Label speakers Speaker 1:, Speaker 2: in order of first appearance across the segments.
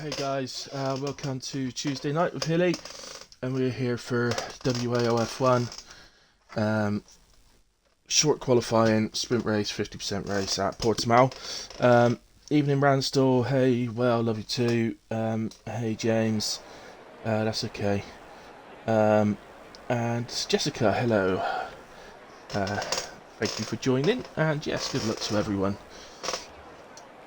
Speaker 1: Hey guys, welcome to Tuesday night with Hilly, and we're here for WAOF1 short qualifying sprint race, 50% race at Portimao. Evening Ransdell, hey, well, love you too. Hey James, that's okay. And Jessica, hello. Thank you for joining, and yes, good luck to everyone.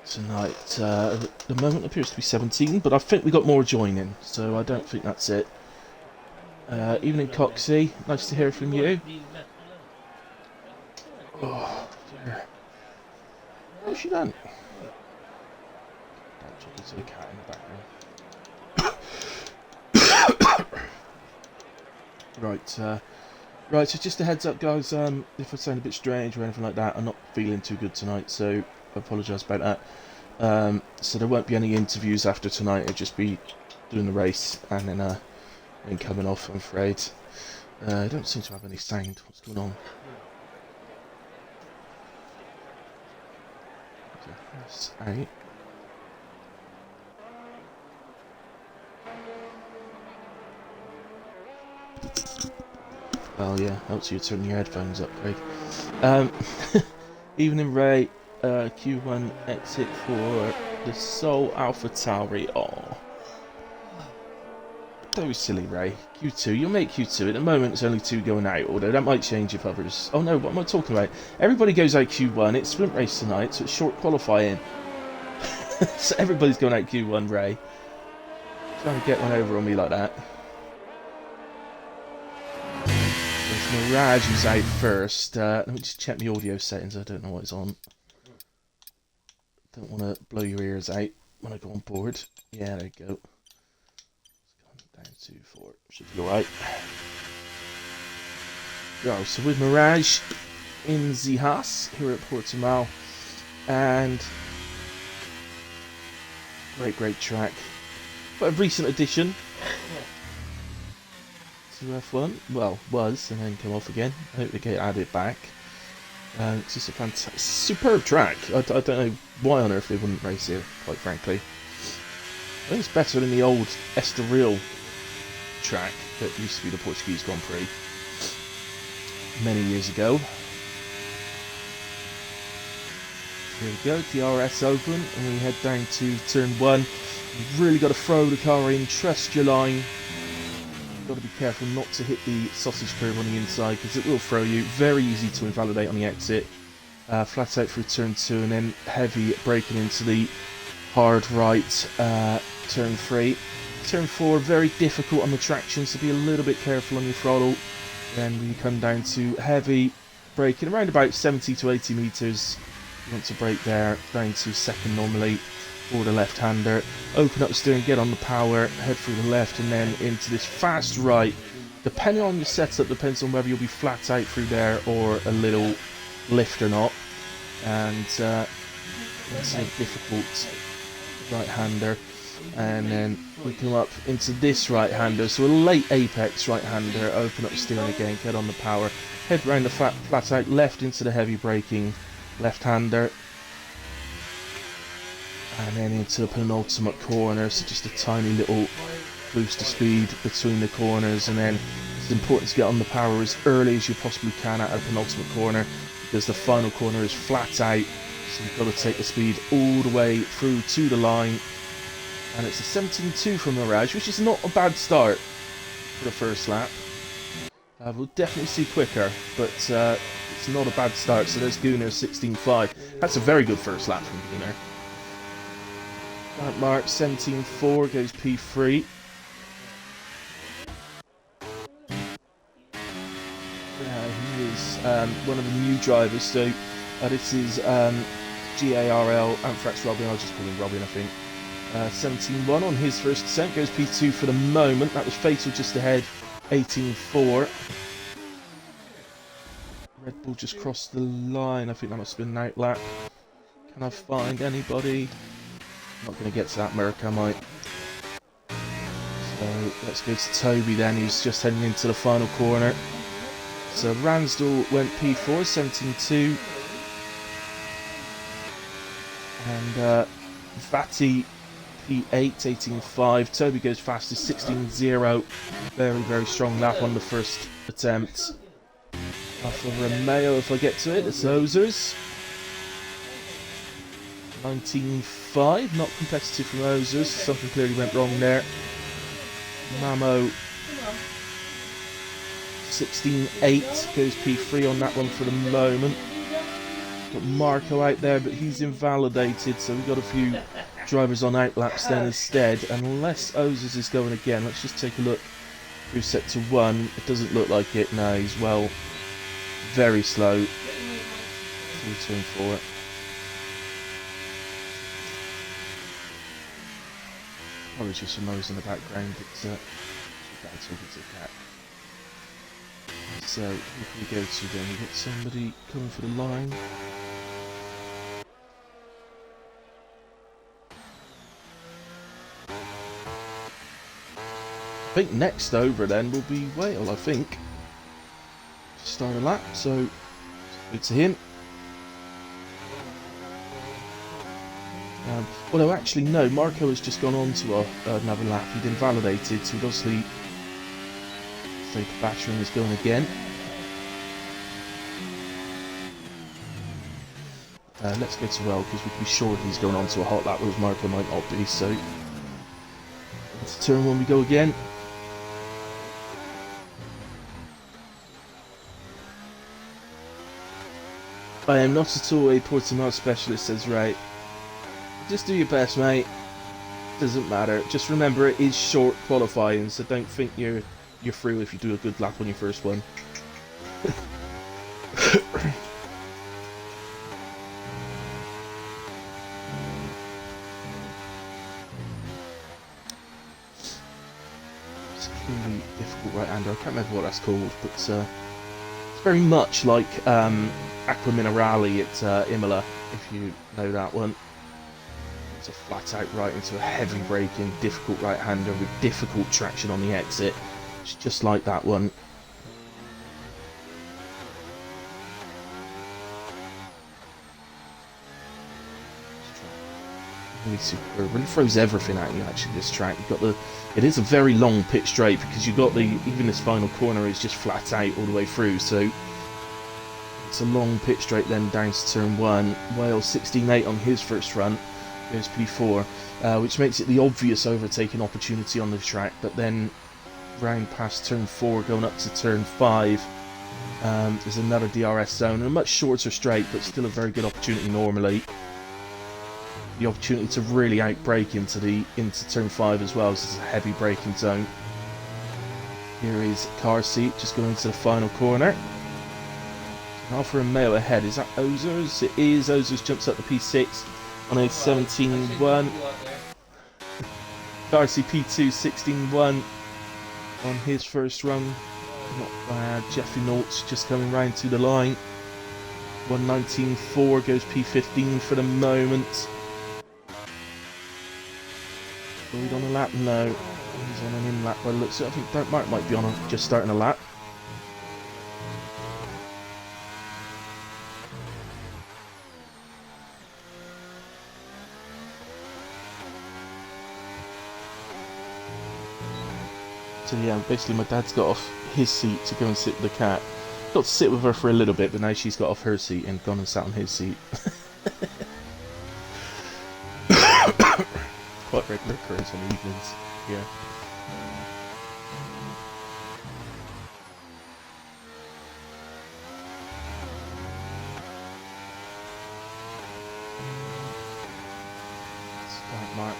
Speaker 1: Tonight, the moment appears to be 17, but I think we got more joining, so I don't think that's it. Evening Coxie, nice to hear from you. Oh dear. What's she done? Don't check into the cat in the background. Right, so just a heads up guys, if I sound a bit strange or anything like that, I'm not feeling too good tonight, so I apologise about that. So there won't be any interviews after tonight, it'll just be doing the race and then coming off, I'm afraid. I don't seem to have any sound. What's going on? That's out. Well, yeah, helps you turn your headphones up, Craig. Evening Ray, Q1 exit for the Seoul Alpha Tauri. Oh. Don't be silly, Ray. Q2, you'll make Q2. At the moment, it's only 2 going out, although that might change if others... Oh no, what am I talking about? Everybody goes out Q1. It's sprint race tonight, so it's short qualifying. So everybody's going out Q1, Ray. Trying to get one over on me like that. There's Mirage who's out first. Let me just check my audio settings. I don't know what it's on. Don't want to blow your ears out when I go on board. Yeah, there you go. Down to 4. Should be alright. Go. So with Mirage in the Haas here at Portimao, and great track. But a recent addition to F1. Well, was and then come off again. I hope they get added back. It's just a fantastic, superb track. I don't know why on earth they wouldn't race here, quite frankly. I think it's better than the old Estoril track that used to be the Portuguese Grand Prix many years ago. Here we go, DRS open, and we head down to turn 1. You've really got to throw the car in, trust your line. You've got to be careful not to hit the sausage curve on the inside because it will throw you. Very easy to invalidate on the exit. Flat out through turn 2 and then heavy braking into the hard right turn 3. Turn 4, very difficult on the traction, so be a little bit careful on your throttle. Then we come down to heavy braking around about 70 to 80 metres. You want to brake there, down to second normally for the left-hander. Open up the steering, get on the power, head through the left and then into this fast right. Depending on your setup, depends on whether you'll be flat out through there or a little lift or not. And it's a difficult right-hander. And then we come up into this right-hander, so a late apex right-hander. Open up the steering again, get on the power, head round the flat out, left into the heavy braking left-hander, and then into the penultimate corner, so just a tiny little boost of speed between the corners. And then it's important to get on the power as early as you possibly can at a penultimate corner, because the final corner is flat out, so you've got to take the speed all the way through to the line. And it's a 17.2 from Mirage, which is not a bad start for the first lap. We'll definitely see quicker, but it's not a bad start. So there's Gunnar 16.5. That's a very good first lap from Gunnar. Mark 17.4 goes P3. He is one of the new drivers, so this is GARL Anthrax Robin. I'll just call him Robin, I think. 17.1 on his first descent, goes P2 for the moment. That was fatal just ahead, 18.4. Red Bull just crossed the line. I think that must have been an out lap. Can I find anybody? Not going to get to that Merc, am I? So let's go to Toby then, who's just heading into the final corner. So Ransdell went P4, 17.2. And Vatti P8, 18.5. Toby goes fastest, 16.0. Very, very strong lap on the first attempt. Alfa Romeo, if I get to it, it's Ozers. 19.5, not competitive from Ozers. Something clearly went wrong there. Mamo, 16.8, goes P3 on that one for the moment. Got Marco out there, but he's invalidated, so we've got a few drivers on outlaps then instead. Unless Ozers is going again, let's just take a look through sector 1. It doesn't look like it. No, he's very slow. Full turn for it. Apologies for noise in the background, it's bad talking to the cat. So, who can we go to then? We've got somebody coming for the line. I think next over then will be Whale, I think. Start a lap, so good to him. Although actually no, Marco has just gone on to another lap. He'd invalidated, so he'd obviously say the battering is going again. Let's go to Well, because we can be sure he's going on to a hot lap, whereas Marco might not be, so it's turn 1 we go again. I am not at all a Portimao specialist, says Ray. Just do your best, mate. Doesn't matter. Just remember it is short qualifying, so don't think you're through if you do a good lap on your first one. It's clearly difficult right-hander. I can't remember what that's called, but it's very much like Acqua Minerale at Imola, if you know that one. It's a flat out right into a heavy braking, difficult right-hander with difficult traction on the exit. It's just like that one. Really superb. Really throws everything at you actually, this track. You've got it is a very long pit straight because you've got even this final corner is just flat out all the way through, so it's a long pit straight then down to turn 1. Wales 16.8 on his first run. Goes P4, which makes it the obvious overtaking opportunity on the track, but then round past turn 4 going up to turn 5 there's another DRS zone and a much shorter straight, but still a very good opportunity normally. The opportunity to really outbrake into turn 5 as well, as this is a heavy braking zone. Here is car seat just going into the final corner. Alfa Romeo ahead. Is that Ozers? It is. Ozers jumps up to P6 on a 17.1. Darcy P2 16.1 on his first run. Not bad. Jeffrey Nault's just coming round to the line. 119.4 goes P15 for the moment. Lloyd on a lap? No. He's on an in lap by the looks of it. I think Dark Mark might be on just starting a lap. So yeah, basically my dad's got off his seat to go and sit with the cat. Got to sit with her for a little bit, but now she's got off her seat and gone and sat on his seat. Quite regular occurrence on the evenings, yeah. Start Mark.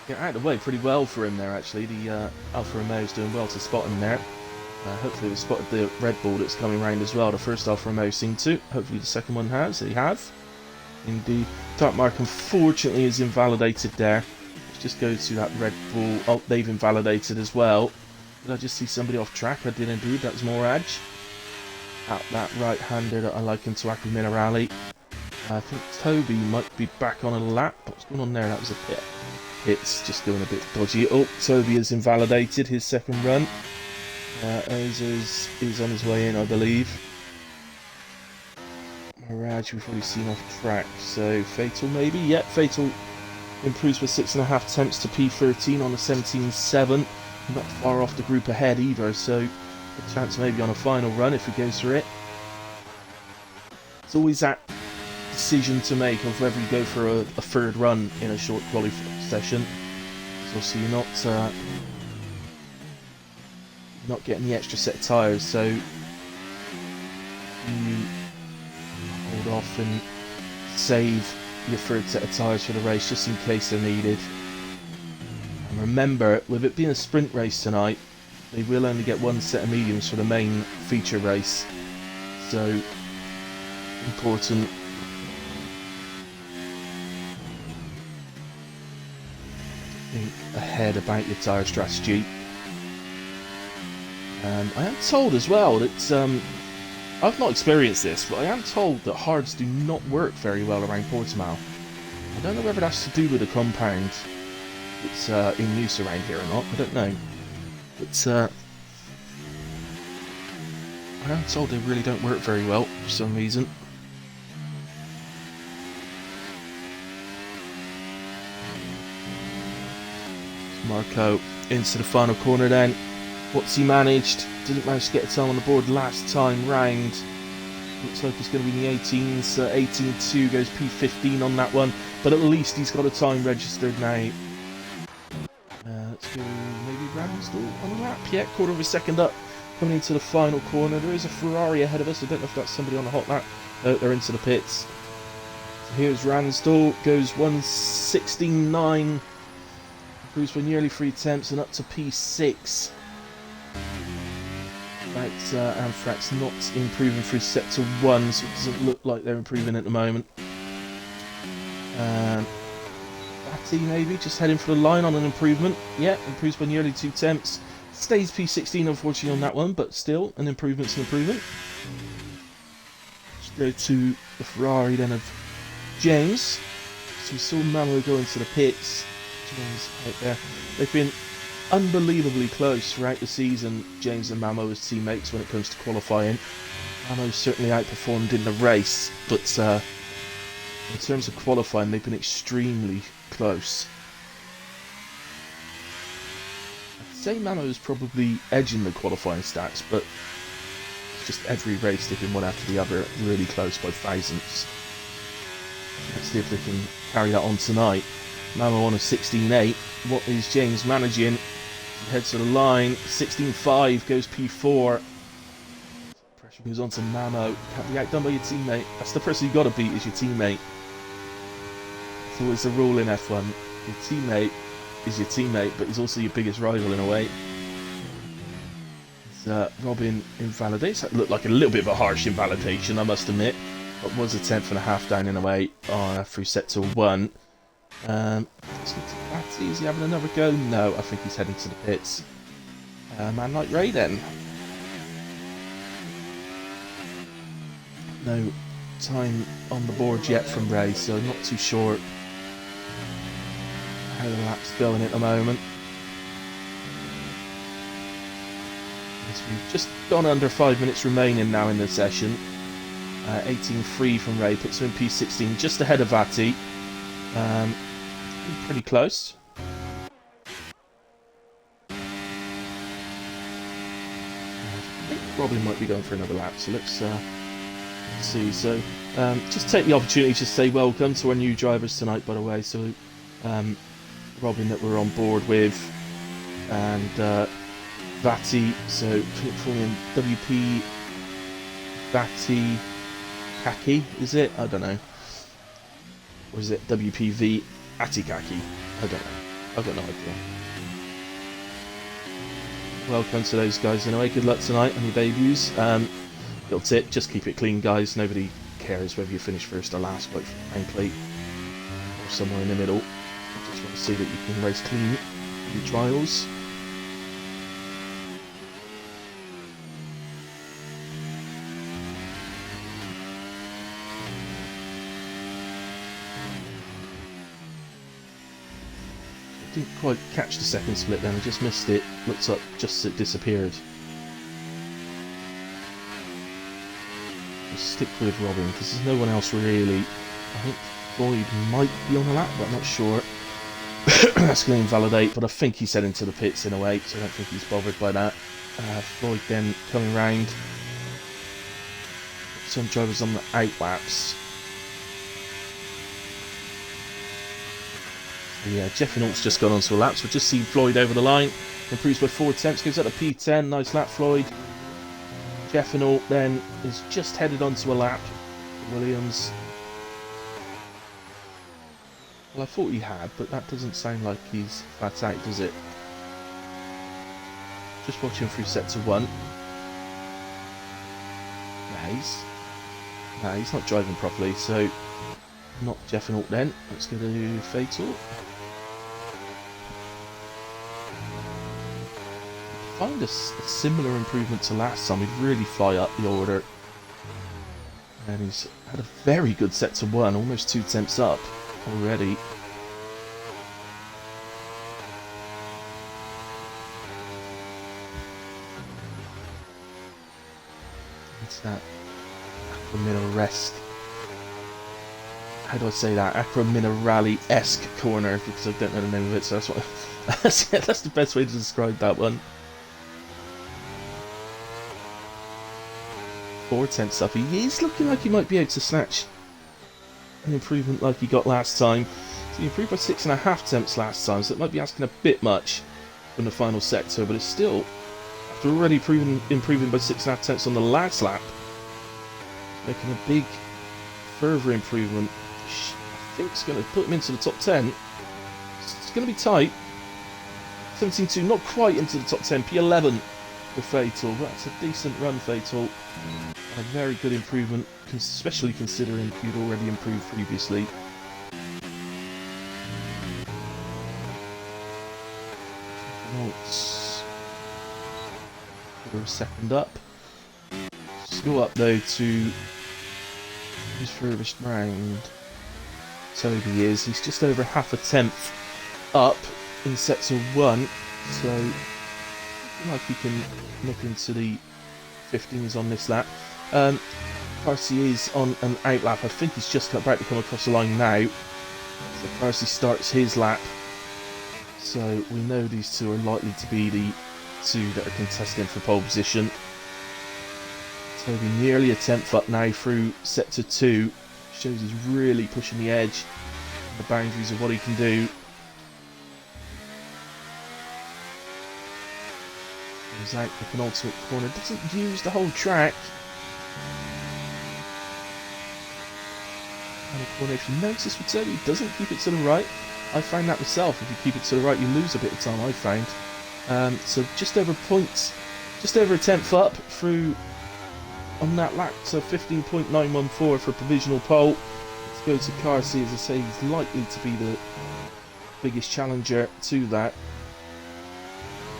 Speaker 1: Get out of the way pretty well for him there actually. The Alfa Romeo's doing well to spot him there. Hopefully we've spotted the Red Bull that's coming round as well. The first Alfa Romeo seemed to. Hopefully the second one has. They have. Indeed. Dark Mark unfortunately is invalidated there. Let's just go to that Red Bull. Oh, they've invalidated as well. Did I just see somebody off track? I did indeed. That was Moraj. At that right-hander that I liken to Acqua Minerale. I think Toby might be back on a lap. What's going on there? That was a pit. It's just going a bit dodgy. Oh, Toby has invalidated his second run. Ozers is on his way in, I believe. Mirage we've already seen off track, so Fatal maybe? Yep, Fatal Improves by 6.5 tenths to P13 on the 17.7. Not far off the group ahead either, so a chance maybe on a final run if he goes for it. It's always that decision to make of whether you go for a third run in a short quali session. So you're not getting the extra set of tyres, so you hold off and save your third set of tyres for the race just in case they're needed. And remember, with it being a sprint race tonight, they will only get one set of mediums for the main feature race, so important. Think ahead about your tyre strategy. I am told as well that I've not experienced this, but I am told that hards do not work very well around Portimao. I don't know whether that's to do with the compound that's in use around here or not. I don't know, but I am told they really don't work very well for some reason. Marco into the final corner then. What's he managed? Didn't manage to get a time on the board last time round. Looks like it's going to be in the 18s. 18.2 goes P15 on that one, but at least he's got a time registered now. Let's go maybe Ramsdale on the lap. Yeah, quarter of a second up. Coming into the final corner. There is a Ferrari ahead of us. I don't know if that's somebody on the hot lap. They're into the pits. So here's Ramsdale. Goes 1:16.9. Improves by nearly 3 tenths and up to P6. But Anthrax not improving through sector 1, so it doesn't look like they're improving at the moment. Batty maybe just heading for the line on an improvement. Yeah, improves by nearly 2 tenths. Stays P16 unfortunately on that one, but still an improvement's an improvement. Let's go to the Ferrari then of James. So we saw Mamo go into the pits. James out there. They've been unbelievably close throughout the season, James and Mamo as teammates when it comes to qualifying. Mamo certainly outperformed in the race, but in terms of qualifying they've been extremely close. I'd say Mamo is probably edging the qualifying stats, but it's just every race they've been one after the other really close by thousands. Let's see if they can carry that on tonight. Mamo on a 16.8. What is James managing? He heads to the line. 16.5 goes P4. Pressure goes on to Mamo. Can't be outdone by your teammate. That's the person you've got to beat, is your teammate. It's always the rule in F1. Your teammate is your teammate, but he's also your biggest rival in a way. Robin invalidates. That looked like a little bit of a harsh invalidation, I must admit. But was a 10.5 down in a way through sector 1. Let's get to Batty. Is he having another go? No, I think he's heading to the pits. Man like Ray then. No time on the board yet from Ray, so I'm not too sure how the lap's going at the moment. As we've just gone under 5 minutes remaining now in the session. 18.3 from Ray, puts him in P16, just ahead of Vati. Pretty close. I think Robin might be going for another lap, so let's see. So just take the opportunity to say welcome to our new drivers tonight, by the way. So Robin that we're on board with, and Vati, so forming WP Vati Kaki, is it? I don't know. Or is it WPV Atikaki? I don't know. I've got no idea. Welcome to those guys anyway. Good luck tonight on your debuts. Little tip, just keep it clean, guys. Nobody cares whether you finish first or last, like for rank plate or somewhere in the middle. I just want to see that you can race clean in your trials. Didn't quite catch the second split then, I just missed it. Looks like just it disappeared. We'll stick with Robin because there's no one else really. I think Boyd might be on the lap, but I'm not sure. That's going to invalidate, but I think he's heading to the pits in a way, so I don't think he's bothered by that. Floyd then coming round. Some drivers on the out laps. So yeah, Jeff Renault's just gone onto a lap, so we'll just see Floyd over the line. Improves by 4 attempts, goes up to P10, nice lap Floyd. Jeff Renault then is just headed onto a lap. Williams. Well, I thought he had, but that doesn't sound like he's flat out, does it? Just watching through sector 1. No, he's not driving properly, so not Jeff Renault then. Let's go to Fatal. Find a similar improvement to last time. He'd really fly up the order. And he's had a very good sector 1, almost 2 attempts up already. It's that Aquaminerale-esque. How do I say that? Aquaminerale-esque corner, because I don't know the name of it, so that's what that's the best way to describe that one. 4 attempts up. He is looking like he might be able to snatch an improvement like he got last time. So he improved by 6.5 attempts last time, so it might be asking a bit much from the final sector, but it's still, after already improving by 6.5 attempts on the last lap, making a big further improvement. I think it's going to put him into the top 10. It's going to be tight. 17.2, not quite into the top 10. P11 for Fatal. That's a decent run, Fatal. A very good improvement, especially considering you'd already improved previously. We're a second up. Let's go up though to his furthest round. Toby is. He's just over half a tenth up in sector 1, so looking like he can nip into the 15s on this lap. Parsi is on an out lap. I think he's just about to come across the line now. So Parsi starts his lap. So we know these two are likely to be the two that are contesting for pole position. Toby nearly a tenth up now through sector 2. Shows he's really pushing the edge, the boundaries of what he can do. Goes out the penultimate corner. Doesn't use the whole track. And a corner, if you notice with Toby, he doesn't keep it to the right. I find that myself. If you keep it to the right, you lose a bit of time, I found. So just over points, just over a tenth up through on that lap, so 15.914 for provisional pole. Let's go to Carsi. As I say, he's likely to be the biggest challenger to that.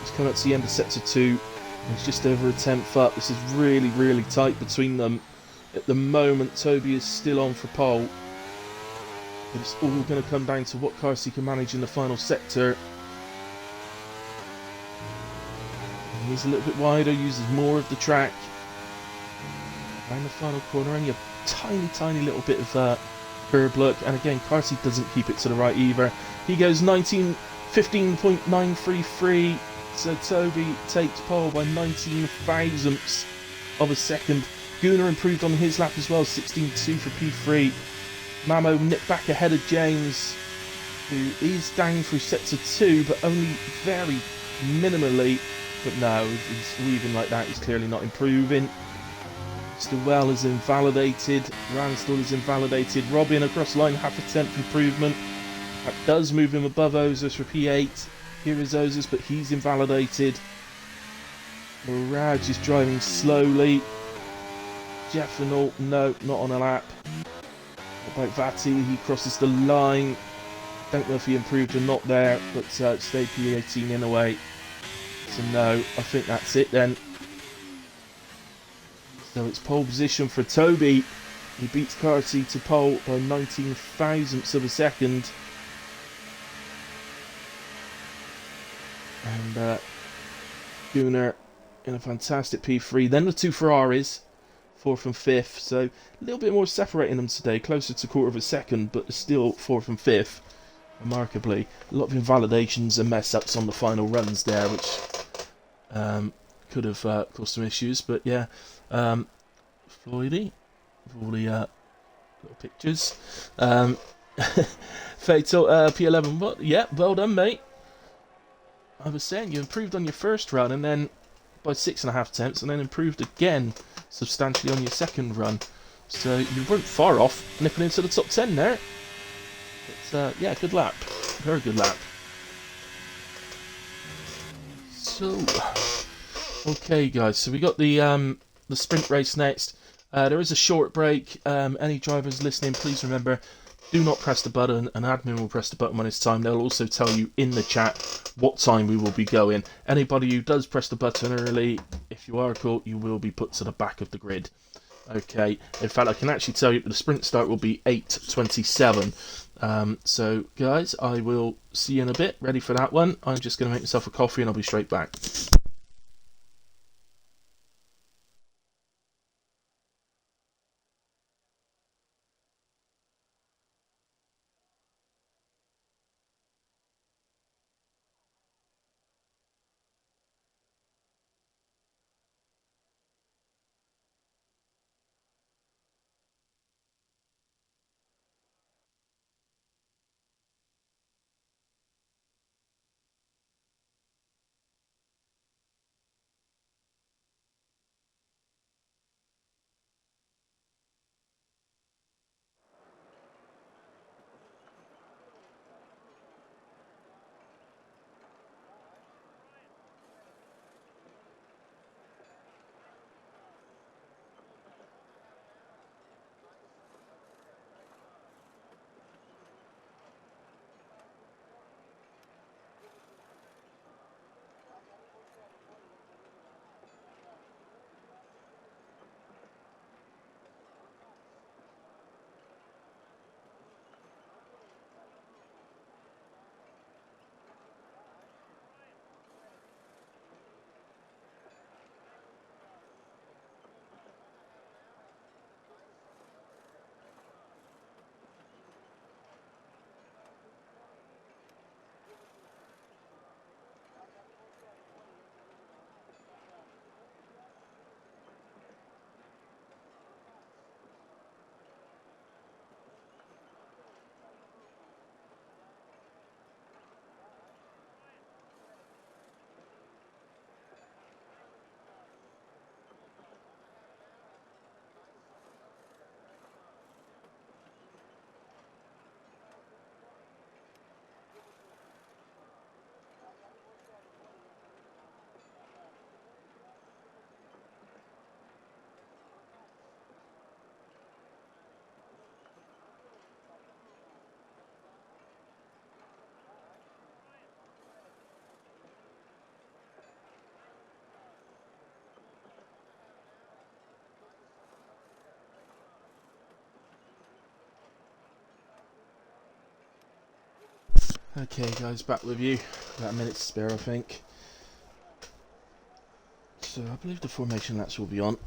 Speaker 1: He's coming up to the end of sector 2. He's just over a tenth up. This is really, really tight between them. At the moment, Toby is still on for pole. But it's all going to come down to what Carsi can manage in the final sector. And he's a little bit wider, uses more of the track. Around the final corner, only a tiny, tiny little bit of curb look. And again, Carsi doesn't keep it to the right either. He goes 15.933. So Toby takes pole by 19 thousandths of a second. Gunnar improved on his lap as well, 16.2 for P3. Mamo nipped back ahead of James, who is down through sector 2, but only very minimally. But no, he's leaving like that, he's clearly not improving. Stillwell is invalidated, Ransdell is invalidated. Robin across the line, half a tenth improvement. That does move him above Ozers for P8. Here is Ozers, but he's invalidated. Mirage is driving slowly. Jeff Renault, no, not on a lap. What about Vatti? He crosses the line. Don't know if he improved or not there, but stayed P18 in a way. So no, I think that's it then. So it's pole position for Toby. He beats Carty to pole by 19 thousandths of a second. And Gunnar in a fantastic P3. Then the two Ferraris, 4th and 5th. So a little bit more separating them today, closer to quarter of a second, but still 4th and 5th. remarkably. A lot of invalidations and mess-ups on the final runs there, which could have caused some issues. But yeah, Floydie, with all the little pictures. Fatal P11, what? Yeah, well done, mate. I was saying you improved on your first run, and then by 6.5 attempts, and then improved again substantially on your second run. So you weren't far off nipping into the top 10 there. But yeah, good lap, very good lap. So, okay, guys. So we got the sprint race next. There is a short break. Any drivers listening, please remember, do not press the button. An admin will press the button when it's time. They'll also tell you in the chat what time we will be going. Anybody who does press the button early, if you are caught, you will be put to the back of the grid. Okay. In fact, I can actually tell you that the sprint start will be 8:27. So, guys, I will see you in a bit. Ready for that one? I'm just going to make myself a coffee and I'll be straight back. Okay, guys, back with you. About a minute to spare, I think. So I believe the formation laps will be on.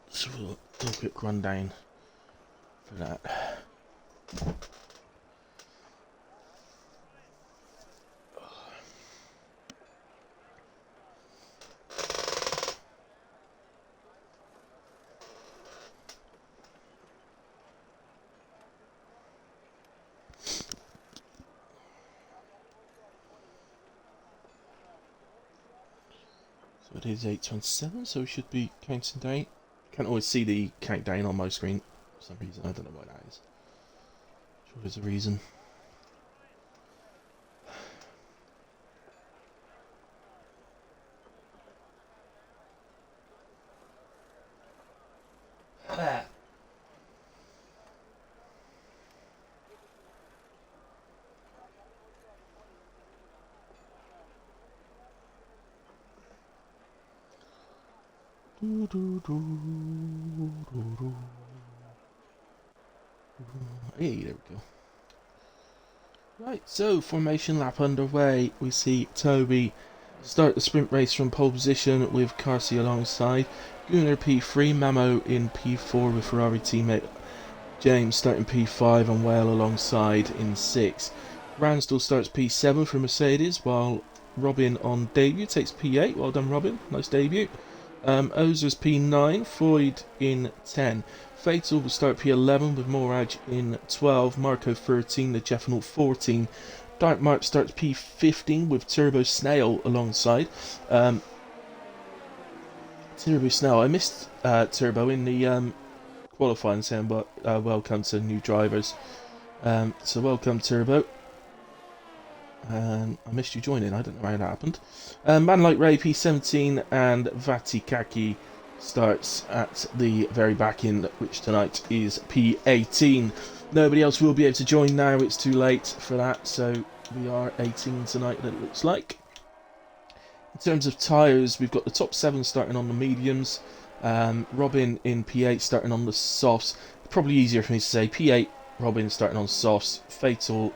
Speaker 1: So we'll do a quick rundown for that. So it is 8:27, so we should be counting down. Can't always see the countdown on my screen for some reason. I don't know why that is. Sure there's a reason. Hey, there we go. Right, so formation lap underway. We see Toby start the sprint race from pole position with Carsey alongside. Gunnar P3, Mamo in P4 with Ferrari teammate James starting P5 and Whale alongside in 6. Ransdell starts P7 for Mercedes, while Robin on debut takes P8. Well done, Robin. Nice debut. Ozer's P9, Floyd in 10. Fatal will start P11 with Moraj in 12, Marco 13, the Jeffenal 14. Dark Mark starts P15 with Turbo Snail alongside. Turbo Snail, I missed Turbo in the qualifying saying, but welcome to new drivers. So welcome Turbo. I missed you joining, I don't know how that happened. Man Like Ray P17 and Vatikaki starts at the very back end, which tonight is P18. Nobody else will be able to join now, it's too late for that, so we are 18 tonight, it looks like. In terms of tyres, we've got the top 7 starting on the mediums, Robin in P8 starting on the softs. Probably easier for me to say P8, Robin starting on softs, Fatal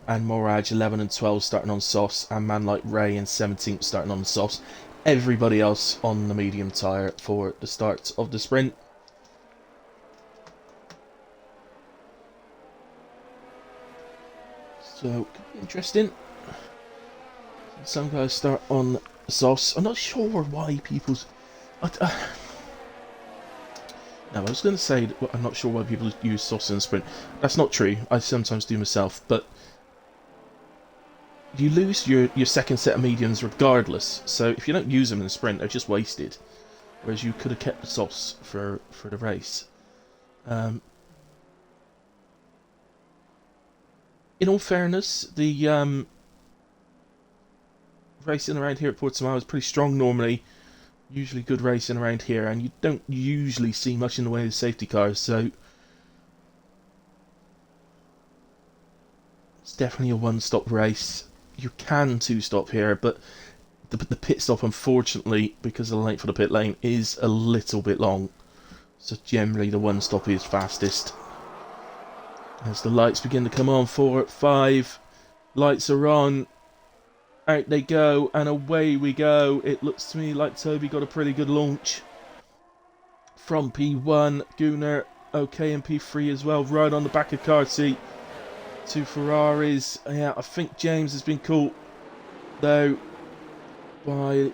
Speaker 1: and Moraj 11 and 12 starting on softs, and Man Like Ray in 17th starting on the softs. Everybody else on the medium tyre for the start of the sprint. So, could be interesting. Some guys start on the softs. I'm not sure why people's... No, I was going to say that I'm not sure why people use softs in the sprint. That's not true. I sometimes do myself, but you lose your second set of mediums regardless. So if you don't use them in the sprint, they're just wasted. Whereas you could have kept the softs for the race. In all fairness, the racing around here at Portimao is pretty strong normally. Usually good racing around here, and you don't usually see much in the way of safety cars, so it's definitely a one-stop race. You can two-stop here, but the pit stop, unfortunately, because of the length of the pit lane, is a little bit long. So generally the one-stop is fastest. As the lights begin to come on, 4, 5, lights are on. Out they go, and away we go. It looks to me like Toby got a pretty good launch. From P1, Gunnar, okay, in P3 as well, right on the back of car seat. 2 Ferraris. Yeah, I think James has been caught, though, by...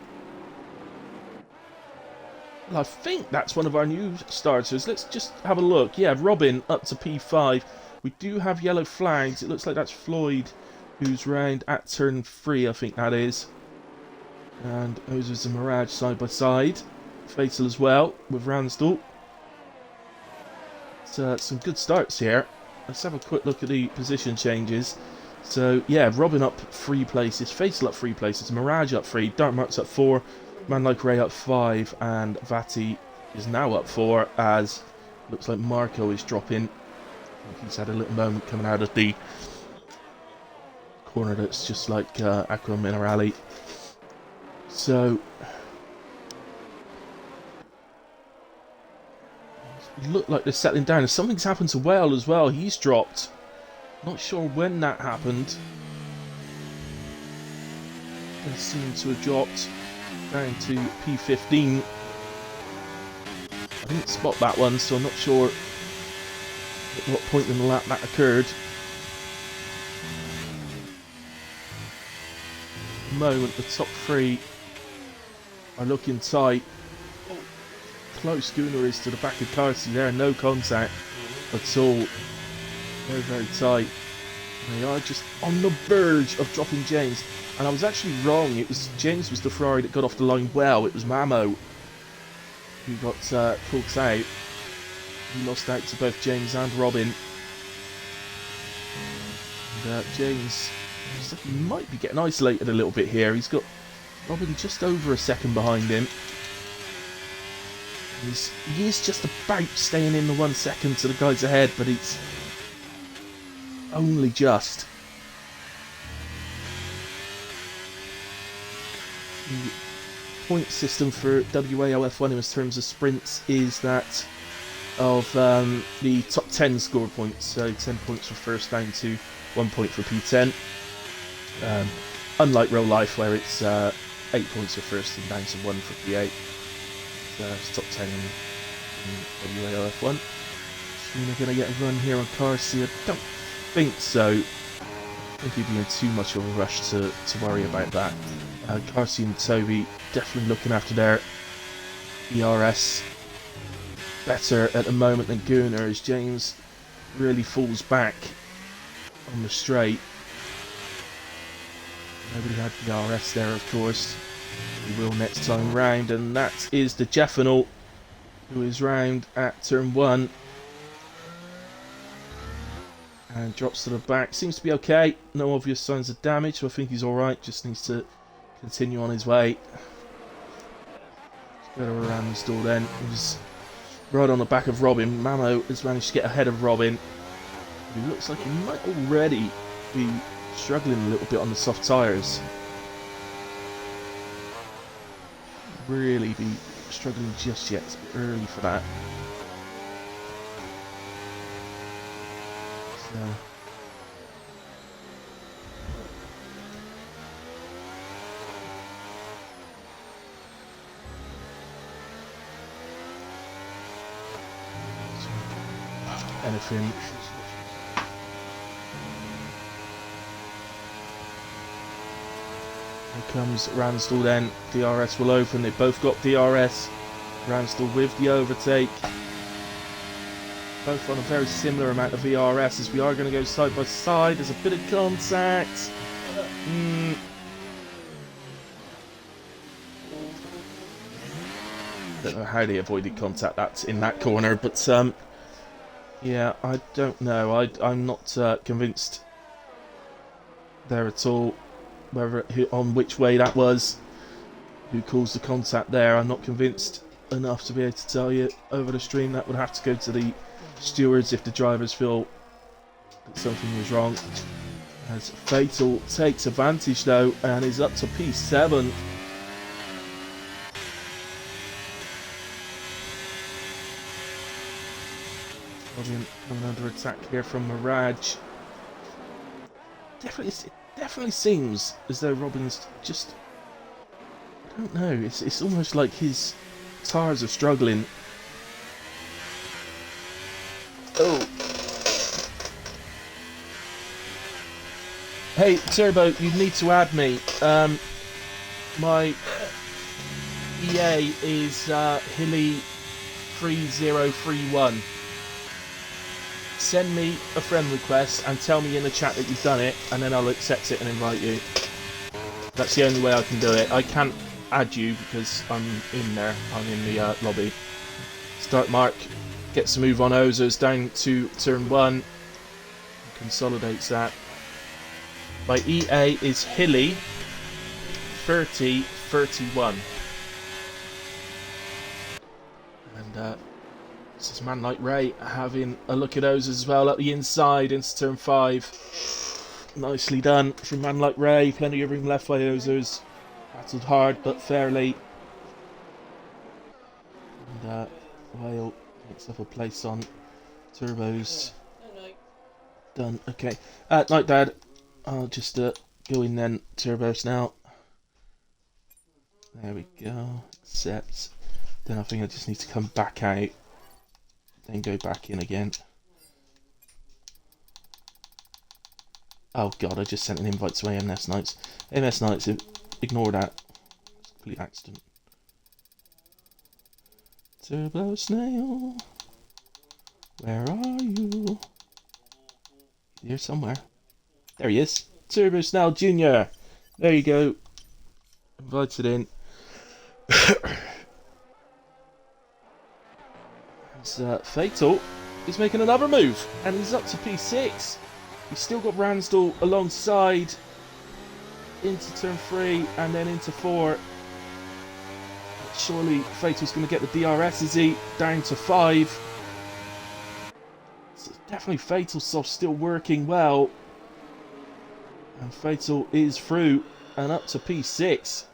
Speaker 1: Well, I think that's one of our new starters. Let's just have a look. Yeah, Robin up to P5. We do have yellow flags. It looks like that's Floyd, who's round at turn 3, I think that is. And Ozers and Mirage side by side. Fatal as well, with Ransdell. So, some good starts here. Let's have a quick look at the position changes. So, yeah, Robin up 3 places, Fatal up 3 places, Mirage up 3, Dark Mark's up 4, Man Like Ray up 5, and Vati is now up 4, as looks like Marco is dropping. He's had a little moment coming out of the corner that's just like Aqua Minerale. So look like they're settling down. And something's happened to Whale as well. He's dropped. Not sure when that happened. They seem to have dropped down to P15. I didn't spot that one, so I'm not sure at what point in the lap that occurred. At the moment, the top 3 are looking tight. Oh, close Gunnar is to the back of Carty there, no contact at all. Very, very tight. They are just on the verge of dropping James. And I was actually wrong. It was James was the Ferrari that got off the line well. It was Mamo who got caught out. He lost out to both James and Robin. And James might be getting isolated a little bit here. He's got Robin just over a second behind him. He is just about staying in the 1 second to the guys ahead, but it's only just. The point system for WAOF1 in terms of sprints is that of the top 10 score points, so 10 points for first down to 1 point for P10. Unlike real life, where it's 8 points for first and down to 1 for P8. It's top 10 in WAOF1. So we're going to get a run here on Carcy. I don't think so. I think he'd be in too much of a rush to worry about that. Carsey and Toby definitely looking after their ERS better at the moment than Gunnar, as James really falls back on the straight. Nobody had the RS there, of course. He will next time round, and that is the Jeffinal, who is round at turn 1. And drops to the back. Seems to be okay. No obvious signs of damage, so I think he's alright. Just needs to continue on his way. Let's go around this door then. He's right on the back of Robin. Mamo has managed to get ahead of Robin. He looks like he might already be struggling a little bit on the soft tyres. Really be struggling just yet. It's a bit early for that. So. Anything. Here comes Ransdell then. DRS will open. They both got DRS. Ransdell with the overtake. Both on a very similar amount of VRS, as we are going to go side by side. There's a bit of contact. Don't know how they avoided contact that's in that corner, but yeah, I don't know. I'm not convinced there at all. Whether on which way that was, who caused the contact there, I'm not convinced enough to be able to tell you over the stream. That would have to go to the stewards if the drivers feel that something was wrong. As Fatal takes advantage though and is up to P7. Coming under attack here from Mirage. It definitely seems as though Robin's just, I don't know, it's almost like his tyres are struggling. Oh. Hey, Turbo, you need to add me. My EA is Hilly3031. Send me a friend request and tell me in the chat that you've done it, and then I'll accept it and invite you. That's the only way I can do it. I can't add you because I'm in there. I'm in the lobby. Start mark. Gets a move on Ozers down to turn 1. Consolidates that. My EA is Hilly3031. And this is man like Ray having a look at Ozers as well at the inside into turn 5. Nicely done from man like Ray. Plenty of room left by Ozers. Battled hard but fairly. And Whale makes up a place on Turbos. Done. Okay. Night, Dad. I'll just go in then. Turbos now. There we go. Accept. Then I think I just need to come back out. Then go back in again. Oh god, I just sent an invite to AMS Nights. AMS Nights, ignore that. It's a complete accident. Turbo Snail, where are you? Here somewhere. There he is. Turbo Snail Jr. There you go. Invited in. Fatal is making another move, and he's up to P6. He's still got Ransdell alongside into turn 3 and then into 4. But surely Fatal's going to get the DRS, is he? Down to 5. So definitely Fatal soft still working well. And Fatal is through and up to P6.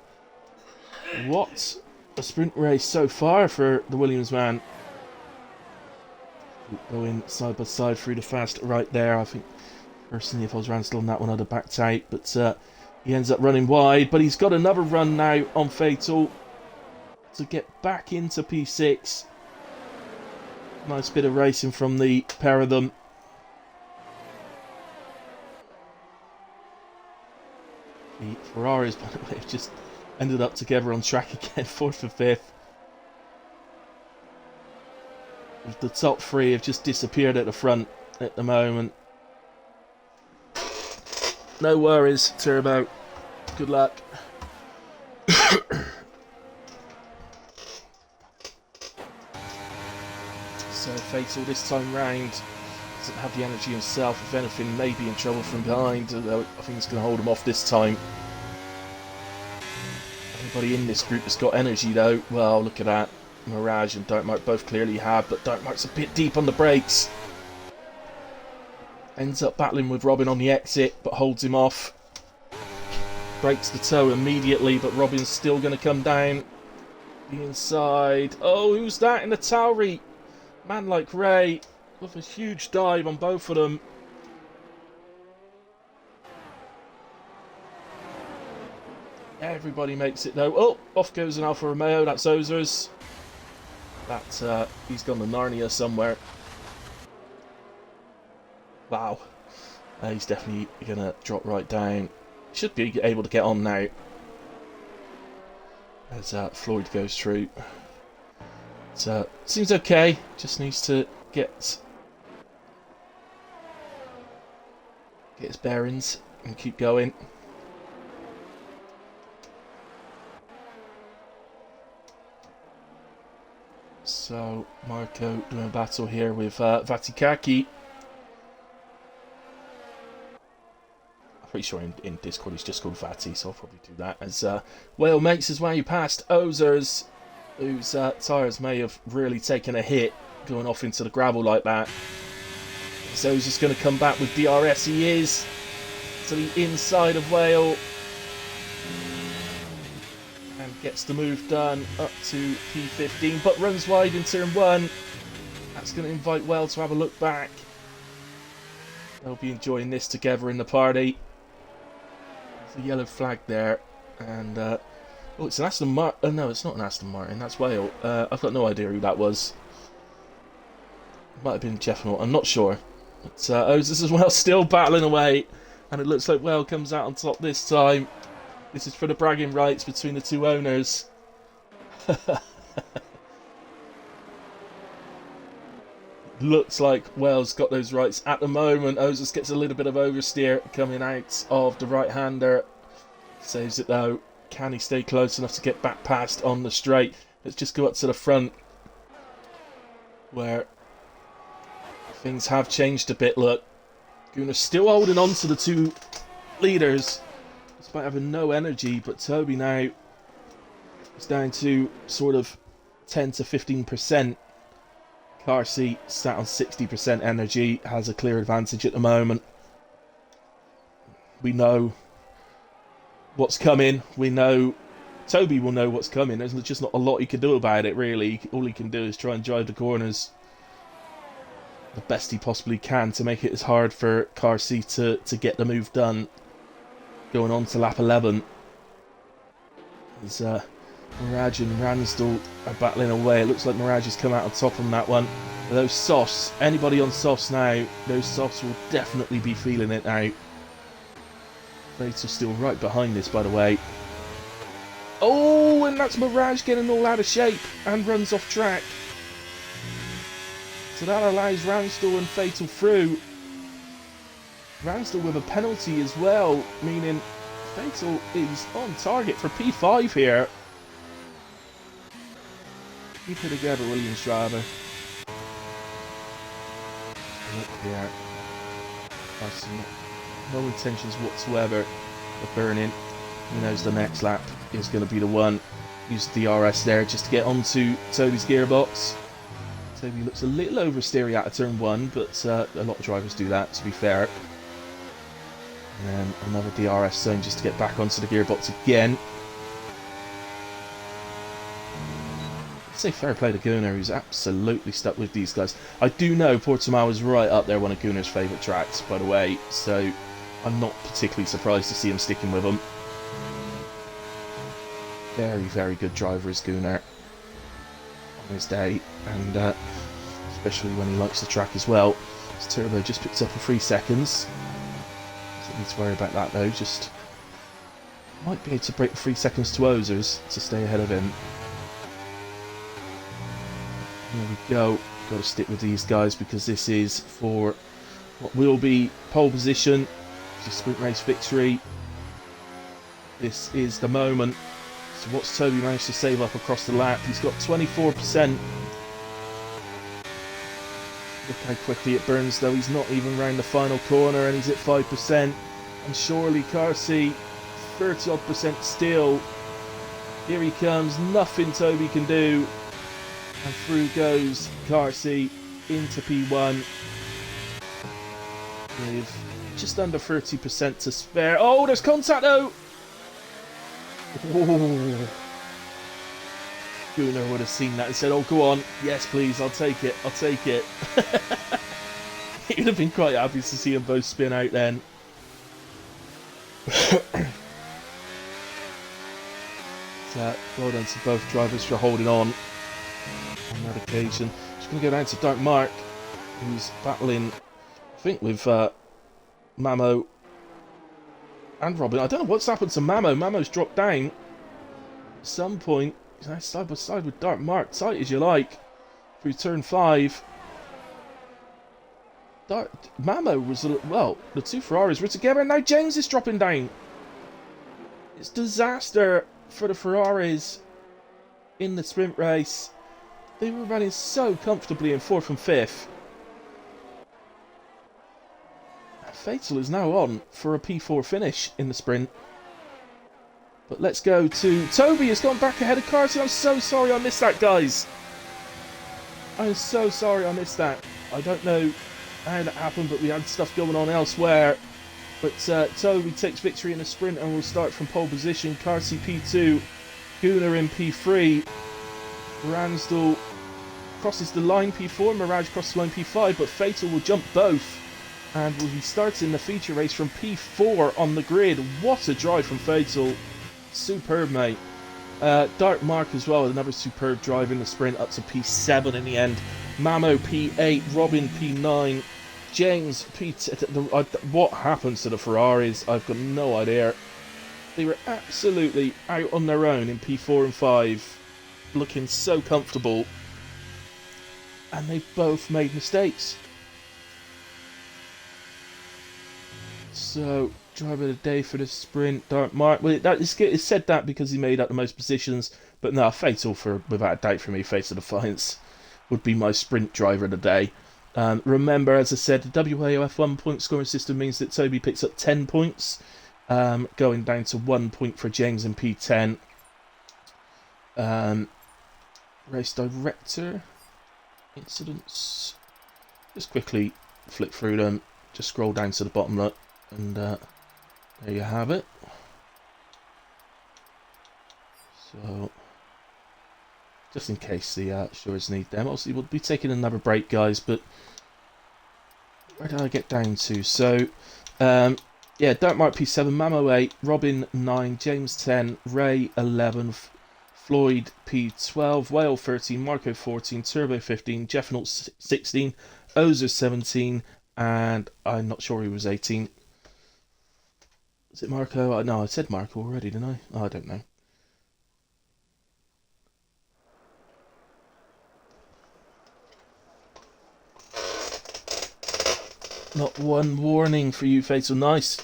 Speaker 1: What a sprint race so far for the Williams man. Going side by side through the fast right there. I think personally if I was Ransdell on that one I'd have backed out, but he ends up running wide. But he's got another run now on Fatal to get back into P6. Nice bit of racing from the pair of them. Ferraris, by the way, have just ended up together on track again, 4th and 5th. The top three have just disappeared at the front at the moment. No worries, Turbo. Good luck. So Fatal this time round doesn't have the energy himself. If anything, may be in trouble from behind. Although I think it's going to hold him off this time. Everybody in this group has got energy though. Well, look at that. Mirage and Darkmark both clearly have, but Darkmark's a bit deep on the brakes. Ends up battling with Robin on the exit, but holds him off. Breaks the toe immediately, but Robin's still going to come down the inside. Oh, who's that in the Tauri? Man like Ray with a huge dive on both of them. Everybody makes it though. Oh, off goes an Alfa Romeo. That's Ozers. That he's gone to Narnia somewhere. Wow. He's definitely going to drop right down. Should be able to get on now. As Floyd goes through. Seems okay. Just needs to get his bearings and keep going. So Marco doing a battle here with Vatikaki. I'm pretty sure in Discord he's just called Vati, so I'll probably do that. As Whale makes his way past Ozers, whose tyres may have really taken a hit going off into the gravel like that. So he's just going to come back with DRS. He is to the inside of Whale. And gets the move done up to P15, but runs wide in turn 1. That's going to invite Whale to have a look back. They'll be enjoying this together in the party. There's a yellow flag there. And, oh, it's an Aston Martin. No, it's not an Aston Martin. That's Whale. I've got no idea who that was. Might have been Jeff Norton. I'm not sure. But Ozers as well, still battling away. And it looks like Whale comes out on top this time. This is for the bragging rights between the two owners. Looks like Wales got those rights at the moment. Ozers gets a little bit of oversteer coming out of the right-hander. Saves it though. Can he stay close enough to get back past on the straight? Let's just go up to the front where things have changed a bit. Look, Gunnar still holding on to the two leaders. Despite having no energy, but Toby now is down to sort of 10 to 15%. Car seat sat on 60% energy, has a clear advantage at the moment. We know what's coming. We know Toby will know what's coming. There's just not a lot he can do about it, really. All he can do is try and drive the corners the best he possibly can to make it as hard for Car seat to get the move done. Going on to lap 11. As Mirage and Ransdell are battling away. It looks like Mirage has come out on top on that one. But those softs, anybody on softs now, those softs will definitely be feeling it now. Fatal's still right behind this, by the way. Oh, and that's Mirage getting all out of shape and runs off track. So that allows Ransdell and Fatal through. Ransdell with a penalty as well, meaning Fatal is on target for P5 here. Keep it together, Williams driver. Look here. No intentions whatsoever of burning. He knows the next lap is going to be the one. Use the DRS there just to get onto Toby's gearbox. Toby looks a little oversteery out of turn 1, but a lot of drivers do that, to be fair. And then another DRS zone just to get back onto the gearbox again. I'd say fair play to Gunnar, who's absolutely stuck with these guys. I do know Portimao is right up there, one of Gunnar's favourite tracks, by the way, so I'm not particularly surprised to see him sticking with them. Very, very good driver is Gunnar on his day, and especially when he likes the track as well. His Turbo just picked up for 3 seconds. Don't need to worry about that though, just Might be able to break 3 seconds to Ozers to stay ahead of him. There we go. Got to stick with these guys because this is for what will be pole position. It's a sprint race victory. This is the moment. So what's Toby managed to save up across the lap? He's got 24%. Look how quickly it burns though. He's not even round the final corner and he's at 5%. And surely Carsey, 30 odd percent still. Here he comes, nothing Toby can do. And through goes Carsey into P1 with just under 30% to spare. Oh, there's contact though! Oh. Gunnar would have seen that and said, oh, go on. Yes, please, I'll take it. I'll take it. He would have been quite happy to see them both spin out then. Well done to both drivers for holding on that occasion. Just going to go down to Dark Mark, who's battling, I think, with Mamo and Robin. I don't know what's happened to Mamo. Mamo's dropped down at some point. He's now side by side with Dark Mark, tight as you like, through turn 5. Mamo was, well, the two Ferraris were together, and now James is dropping down. It's disaster for the Ferraris in the sprint race. They were running so comfortably in 4th and 5th. Fatal is now on for a P4 finish in the sprint. But let's go to Toby has gone back ahead of Carsey. I'm so sorry I missed that, guys. I'm so sorry I missed that. I don't know how that happened, but we had stuff going on elsewhere. But Toby takes victory in the sprint and will start from pole position. Carsey P2, Gunnar in P3. Ransdell crosses the line P4, Mirage crosses the line P5, but Fatal will jump both. And will be starting the feature race from P4 on the grid. What a drive from Fatal. Superb, mate. Dark Mark as well, another superb drive in the sprint, up to P7 in the end. Mamo P8, Robin P9, James P10. What happens to the Ferraris? I've got no idea. They were absolutely out on their own in P4 and 5, looking so comfortable. And they both made mistakes. So, driver of the day for the sprint, Dark Mark. Well, it said that because he made up the most positions, but no, Fatal, without a doubt for me, Fatal Defiance would be my sprint driver of the day. Remember, as I said, the WAOF1 point scoring system means that Toby picks up 10 points, going down to 1 point for James in P10. Race director, incidents. Just quickly flick through them, just scroll down to the bottom right. And there you have it. So, just in case the stewards need them. Obviously, we'll be taking another break, guys, but where did I get down to? So, yeah, Dark Mark P7, Mamo 8, Robin 9, James 10, Ray 11, Floyd P12, Whale 13, Marco 14, Turbo 15, Jeffnaut 16, Ozer 17, and I'm not sure he was 18. Is it Marco? No, I said Marco already, didn't I? Oh, I don't know. Not one warning for you, Fatal. Nice.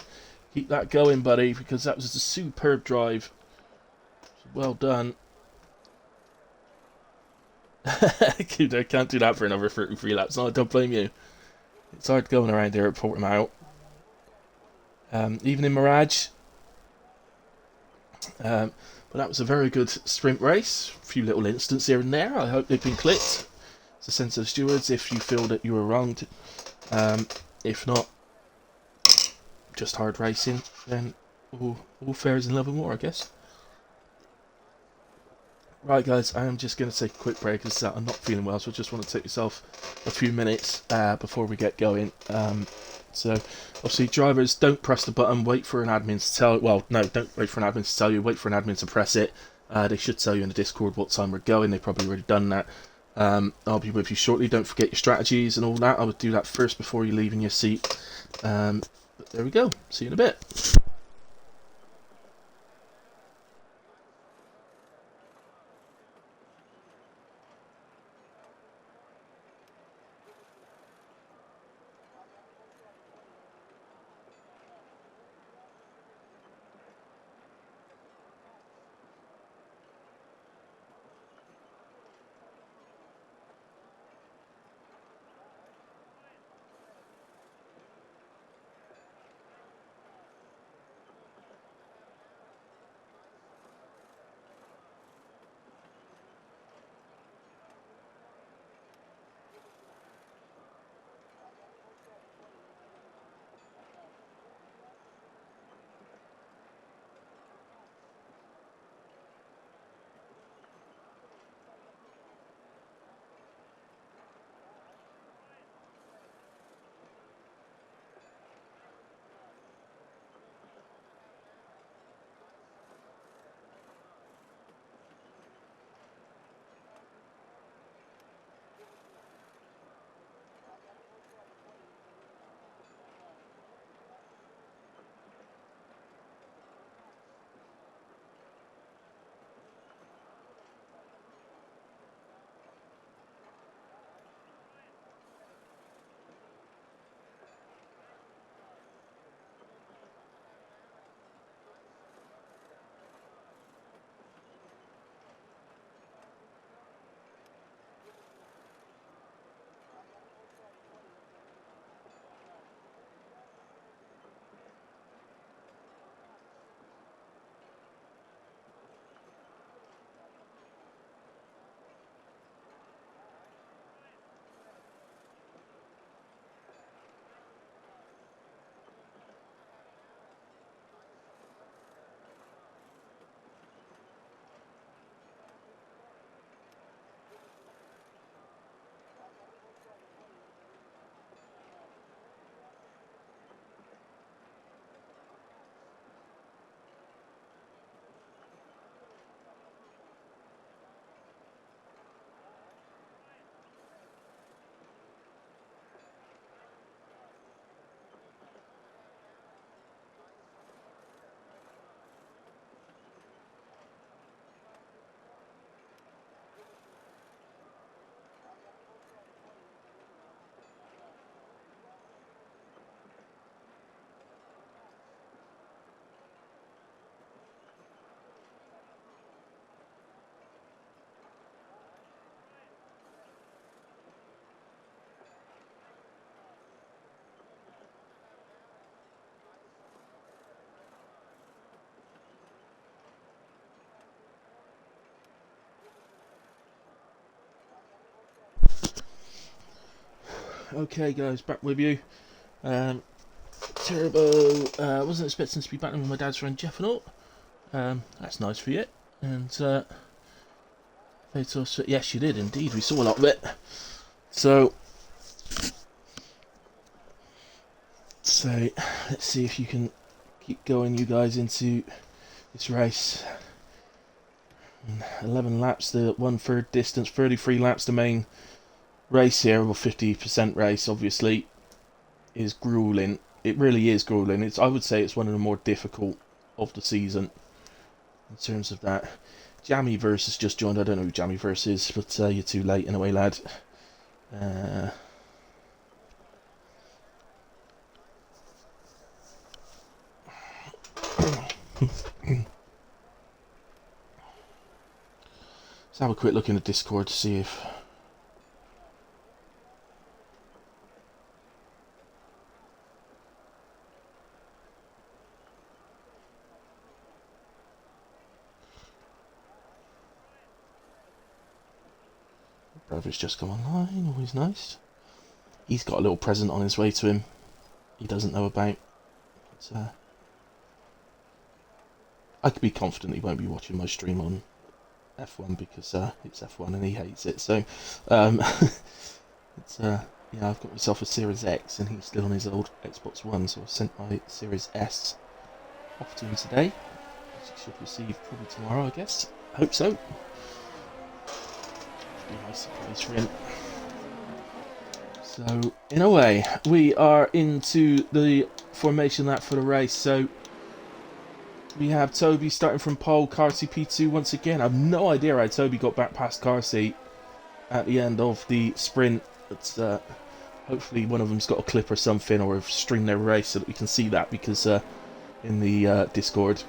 Speaker 1: Keep that going, buddy, because that was a superb drive. Well done. I can't do that for another 33 laps. No, I don't blame you. It's hard going around there at Portimao. Even in Mirage. But that was a very good sprint race. A few little incidents here and there. I hope they've been clipped. It's a sense of the stewards if you feel that you were wrong. If not, just hard racing. Then all fair is in love and war, I guess. Right, guys, I am just going to take a quick break because I'm not feeling well, so I just want to take myself a few minutes before we get going. So, obviously, drivers, don't press the button, wait for an admin to tell you. Well, no, don't wait for an admin to tell you, wait for an admin to press it. They should tell you in the Discord what time we're going. They've probably already done that. I'll be with you shortly. Don't forget your strategies and all that. I would do that first before you leave in your seat. But there we go. See you in a bit. Okay, guys, back with you. Turbo, wasn't expecting to be battling with my dad's friend Jeff and all. That's nice for you. And, yes, you did indeed. We saw a lot of it. So, let's see if you can keep going, you guys, into this race. 11 laps, the 1/3 distance, 33 laps, the main race here, well, 50% race, obviously, is grueling. It really is grueling. I would say it's one of the more difficult of the season in terms of that. Jammy-verse has just joined. I don't know who Jammy-verse is, but you're too late anyway, lad. Let's have a quick look in the Discord to see if... Brother's just come online, always nice. He's got a little present on his way to him he doesn't know about. But, I could be confident he won't be watching my stream on F1 because it's F1 and he hates it. So, yeah, I've got myself a Series X and he's still on his old Xbox One, so I've sent my Series S off to him today, which he should receive probably tomorrow, I guess. Hope so. Should be a nice surprise for him. So, in a way, we are into the formation lap for the race. So, we have Toby starting from pole, Carsey P2 once again. I have no idea how Toby got back past Carsey at the end of the sprint. But hopefully one of them's got a clip or something, or have streamed their race so that we can see that, because in the Discord.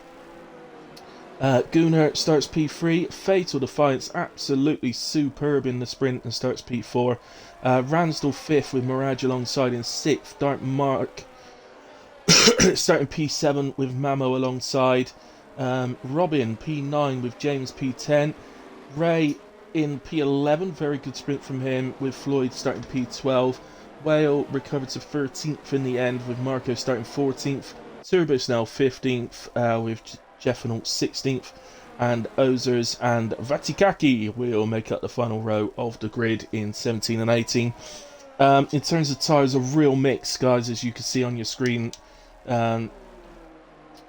Speaker 1: Gunnar starts P3. Fatal Defiance, absolutely superb in the sprint and starts P4. Ransdell 5th with Mirage alongside in 6th. Dark Mark starting P7 with Mamo alongside. Robin P9 with James P10. Ray in P11, very good sprint from him, with Floyd starting P12. Whale recovered to 13th in the end with Marco starting 14th. Turbo Snell 15th with Jeffenalt 16th. And Ozers and Vatikaki will make up the final row of the grid in 17 and 18. In terms of tyres, a real mix, guys, as you can see on your screen.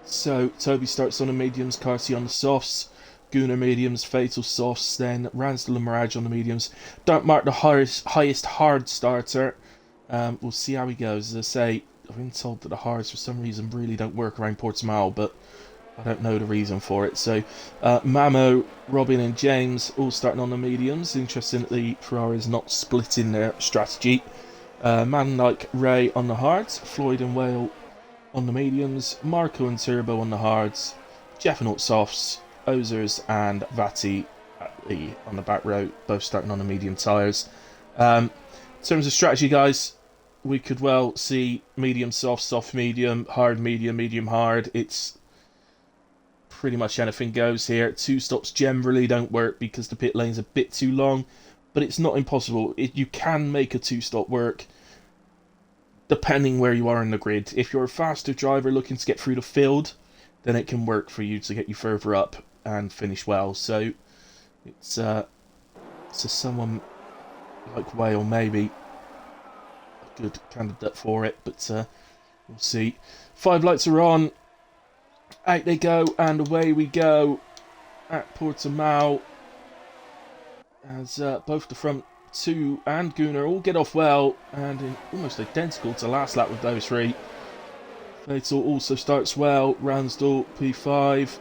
Speaker 1: So Toby starts on the mediums, Carsey on the softs, Gunnar mediums, Fatal softs, then Ransdell and Mirage on the mediums. Dark Mark the highest hard starter. We'll see how he goes. As I say, I've been told that the hards for some reason really don't work around Portimao, but I don't know the reason for it. So Mamo, Robin and James all starting on the mediums. Interestingly, Ferrari's not splitting their strategy. Man like Ray on the hards, Floyd and Whale on the mediums, Marco and Turbo on the hards, Jeff and softs, Ozers and Vati on the back row, both starting on the medium tyres. In terms of strategy, guys, we could well see medium soft, soft medium, medium hard. It's pretty much anything goes here. Two stops generally don't work because the pit lane's a bit too long, but it's not impossible. You can make a two-stop work depending where you are in the grid. If you're a faster driver looking to get through the field, then it can work for you to get you further up and finish well. So it's someone like Whale maybe a good candidate for it, but we'll see. 5 lights are on. Out they go, and away we go at Portimao, as both the front two and Gunnar all get off well, and in almost identical to last lap with those three. Fatal also starts well, Ransdell P5,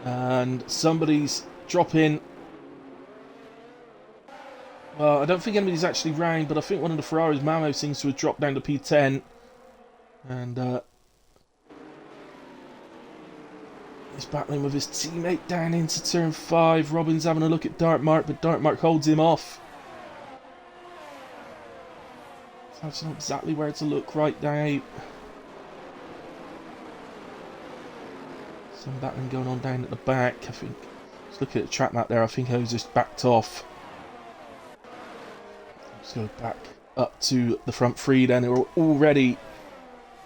Speaker 1: and somebody's dropping. Well, I don't think anybody's actually round, but I think one of the Ferraris, Mamo, seems to have dropped down to P10, and he's battling with his teammate down into turn 5. Robin's having a look at Dark Mark, but Dark Mark holds him off. That's not exactly where to look right now. Some battling going on down at the back, I think. Just looking at the track map there, I think O's just backed off. Let's go back up to the front three then, who are already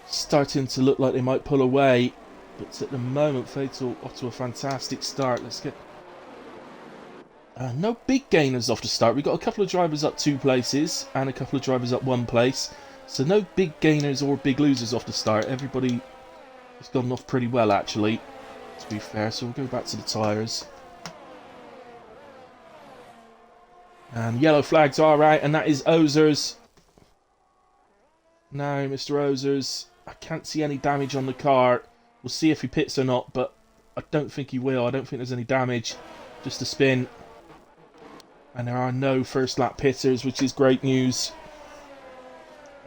Speaker 1: starting to look like they might pull away. But at the moment, Fatal off to a fantastic start. Let's get... no big gainers off the start. We've got a couple of drivers up 2 places and a couple of drivers up 1 place. So no big gainers or big losers off the start. Everybody has gone off pretty well, actually, to be fair. So we'll go back to the tyres. And yellow flags are out, and that is Ozers. Now, Mr. Ozers, I can't see any damage on the car. We'll see if he pits or not, but I don't think he will. I don't think there's any damage. Just a spin. And there are no first lap pitters, which is great news.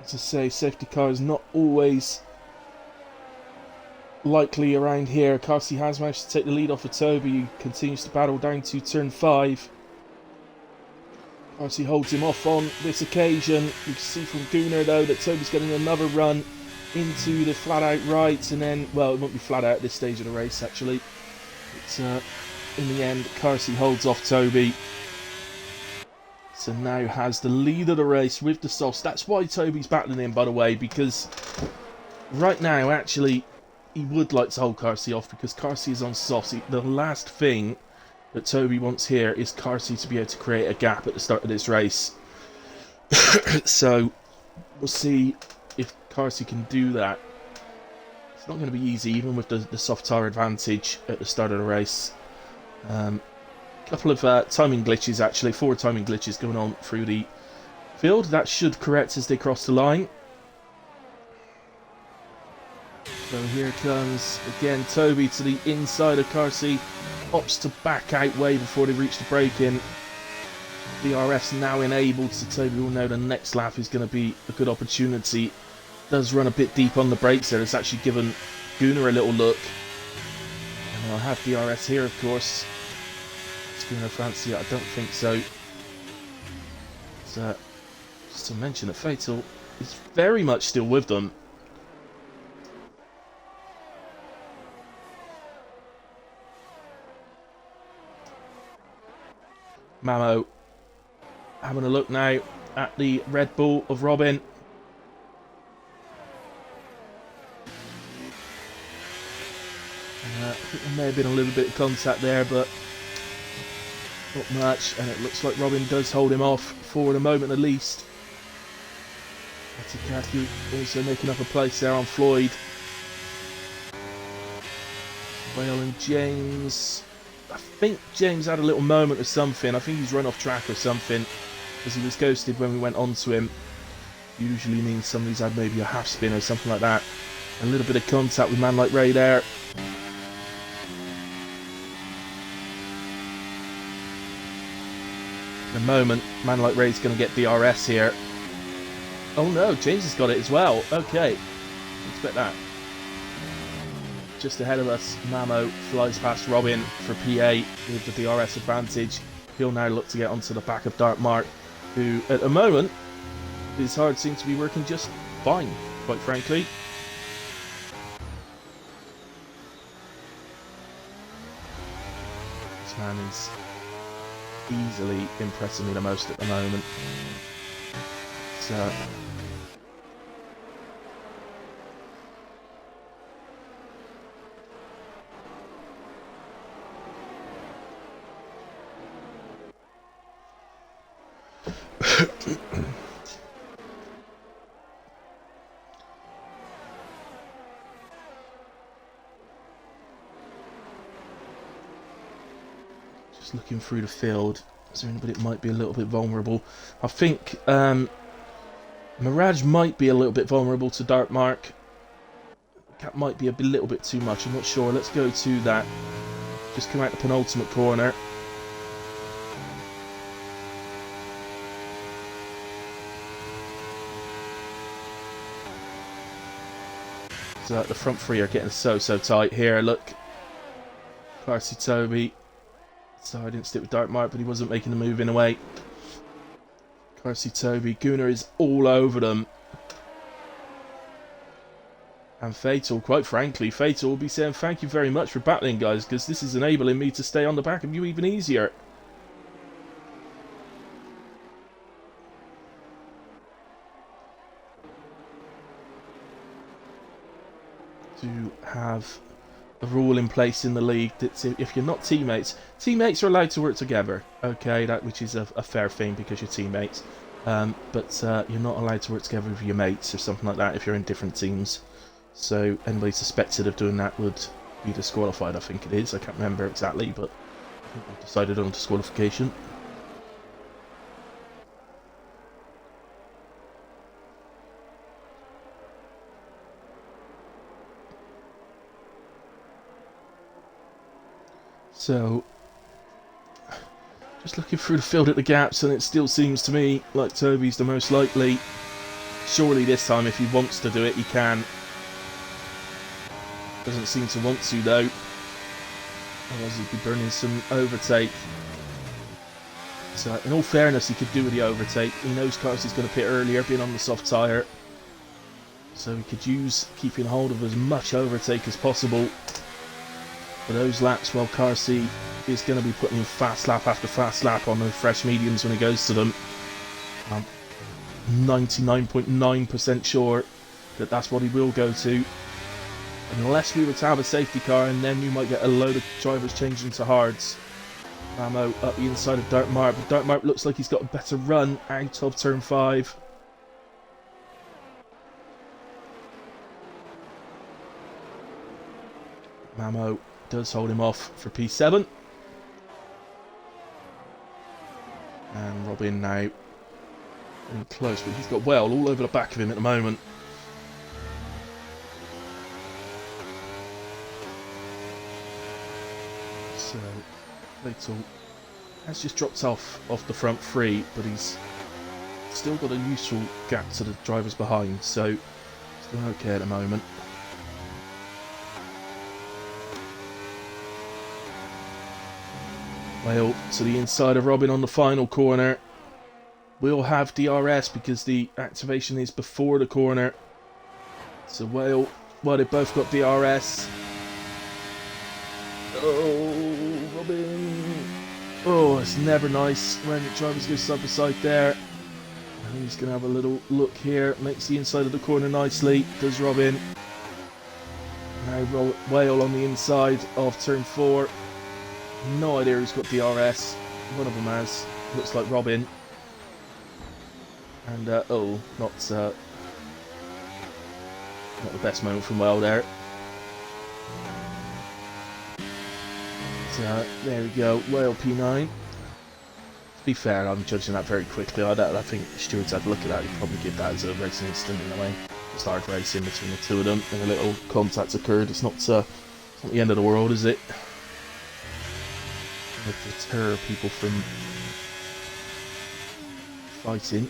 Speaker 1: As I say, safety car is not always likely around here. Carsey has managed to take the lead off of Toby, who continues to battle down to turn 5. Carsey holds him off on this occasion. You can see from Gunnar, though, that Toby's getting another run into the flat-out right, and then, well, it won't be flat-out at this stage of the race, actually. But in the end, Carsey holds off Toby. So now has the lead of the race with the softs. That's why Toby's battling him, by the way, because right now, actually, he would like to hold Carsey off because Carsey is on softs. The last thing that Toby wants here is Carsey to be able to create a gap at the start of this race. So we'll see if Carsey can do that. It's not going to be easy, even with the soft tyre advantage at the start of the race. Couple of timing glitches, actually, 4 timing glitches going on through the field. That should correct as they cross the line. So here comes again Toby to the inside of Carsey. Opts to back out way before they reach the break-in. DRS now enabled, so Toby will know the next lap is going to be a good opportunity. Does run a bit deep on the brakes there. It's actually given Gunnar a little look. And I'll have DRS here, of course. Gunnar fancy it? I don't think so. So, just to mention that Fatal is very much still with them. Mamo having a look now at the Red Bull of Robin. I think there may have been a little bit of contact there, but not much, and it looks like Robin does hold him off for the moment at least. Atikaki also making up a place there on Floyd. Whale and James. I think James had a little moment of something. I think he's run off track or something, because he was ghosted when we went on to him. Usually means somebody's had maybe a half spin or something like that. A little bit of contact with Man Like Ray there. In a moment, Man Like Ray's going to get DRS here. Oh no, James has got it as well. Okay, expect that. Just ahead of us, Mamo flies past Robin for PA with the DRS advantage. He'll now look to get onto the back of Dark Mark, who at the moment, his hard seems to be working just fine, quite frankly. This man is easily impressing me the most at the moment. So just looking through the field, so anybody that might be a little bit vulnerable. I think Mirage might be a little bit vulnerable to Dark Mark. That might be a little bit too much, I'm not sure. Let's go to that. Just come out the penultimate corner. So the front three are getting so tight here. Look, Carsey Toby. So I didn't stick with Dark Mark, but he wasn't making the move in a way. Carsey Toby. Gunnar is all over them. And Fatal, quite frankly, Fatal will be saying thank you very much for battling, guys, because this is enabling me to stay on the back of you even easier. to have a rule in place in the league that if you're not teammates are allowed to work together. Okay, which is a fair thing because you're teammates. But you're not allowed to work together with your mates or something like that if you're in different teams. So anybody suspected of doing that would be disqualified, I think it is. I can't remember exactly, but I think they've decided on disqualification. So, just looking through the field at the gaps, and it still seems to me like Toby's the most likely. Surely this time, if he wants to do it, he can. Doesn't seem to want to, though. Otherwise he'd be burning some overtake. So, in all fairness, he could do with the overtake. He knows Carsey's going to pit earlier, being on the soft tyre. So he could use keeping hold of as much overtake as possible for those laps, while Carsey is going to be putting in fast lap after fast lap on the fresh mediums when he goes to them. I'm 99.9% sure that that's what he will go to. Unless we were to have a safety car, and then we might get a load of drivers changing to hards. Mamo up the inside of Dartmart, but Dartmart looks like he's got a better run out of turn 5. Mamo does hold him off for P7. And Robin now in close, but he's got well all over the back of him at the moment. So Fatal has just dropped off the front 3, but he's still got a useful gap to the drivers behind, so still okay at the moment. Well, to the inside of Robin on the final corner. We'll have DRS because the activation is before the corner. So well, they've both got DRS. Oh, Robin. Oh, it's never nice when the drivers go side by side there. And he's going to have a little look here. Makes the inside of the corner nicely. Does Robin. Now Whale on the inside of turn 4. No idea who's got DRS. One of them has. Looks like Robin. And, oh, not the best moment from Whale there. So, there we go. Whale P9. To be fair, I'm judging that very quickly. I think the stewards had a look at that. He'd probably give that as a racing incident in a way. Just hard racing between the two of them, and a little contact occurred. It's not the end of the world, is it? Deter people from fighting.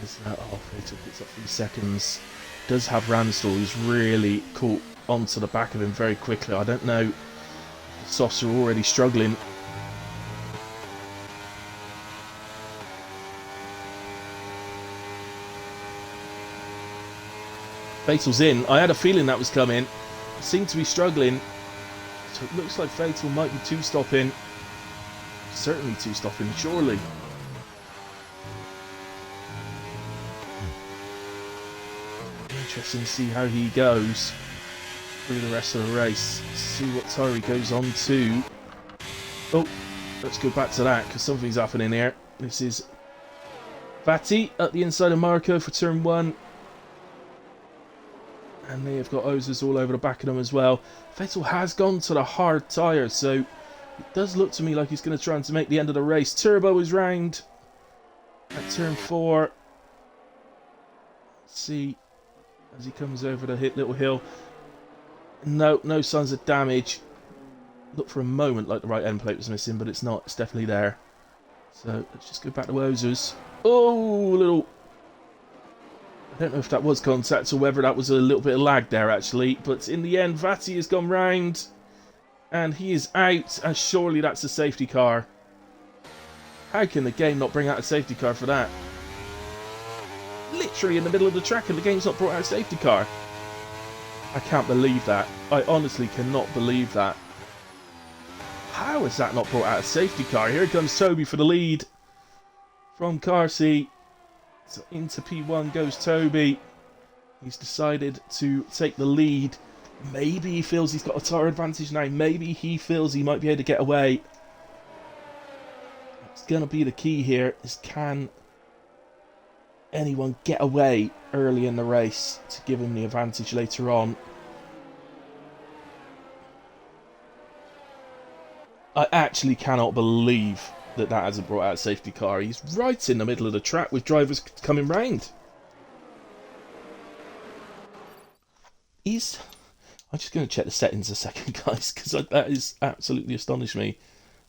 Speaker 1: As Fatal picks up 3 seconds. Does have Ramsdell, who's really caught onto the back of him very quickly. I don't know. The softs are already struggling. Fatal's in. I had a feeling that was coming. Seemed to be struggling. So it looks like Fatal might be 2-stopping. Certainly 2-stopping, surely. Interesting to see how he goes through the rest of the race. See what tire he goes on to. Oh, let's go back to that because something's happening here. This is Fatty at the inside of Marco for turn 1. And they have got hoses all over the back of them as well. Vettel has gone to the hard tyre, so it does look to me like he's going to try and make the end of the race. Turbo is round at turn 4. Let's see as he comes over the little hill. No signs of damage. Looked for a moment like the right end plate was missing, but it's not. It's definitely there. So let's just go back to hoses. Oh, little... I don't know if that was contact or whether that was a little bit of lag there actually, but in the end Vatti has gone round and he is out, and surely that's a safety car. How can the game not bring out a safety car for that? Literally in the middle of the track and the game's not brought out a safety car. I can't believe that. I honestly cannot believe that. How has that not brought out a safety car? Here comes Toby for the lead from Carsey. So into P1 goes Toby. He's decided to take the lead Maybe he feels he's got a tyre advantage now. Maybe he feels he might be able to get away. It's going to be the key here, is can anyone get away early in the race to give him the advantage later on. I actually cannot believe that hasn't brought out a safety car. He's right in the middle of the track with drivers coming round. I'm just going to check the settings a second, guys, because that is absolutely astonished me.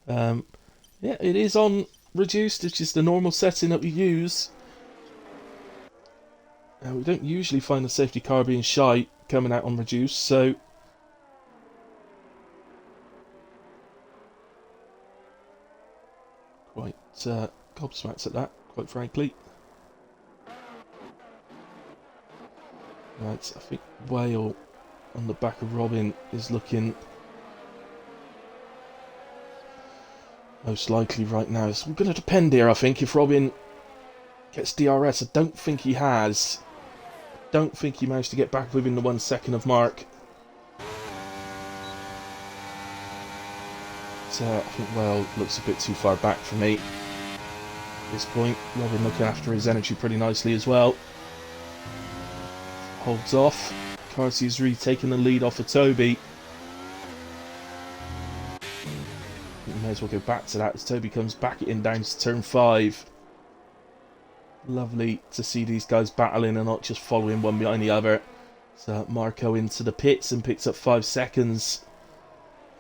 Speaker 1: Yeah, it is on reduced, which is the normal setting that we use. We don't usually find the safety car being shy coming out on reduced, so quite gobsmacked at that, quite frankly. Right, I think Whale on the back of Robin is looking most likely right now. It's going to depend here, I think, if Robin gets DRS. I don't think he has. Don't think he managed to get back within the 1 second of mark. So I think Whale looks a bit too far back for me at this point. Robin looking after his energy pretty nicely as well. Holds off. Carty's retaking the lead off of Toby. We may as well go back to that as Toby comes back in down to turn 5. Lovely to see these guys battling and not just following one behind the other. So Marco into the pits and picks up 5 seconds.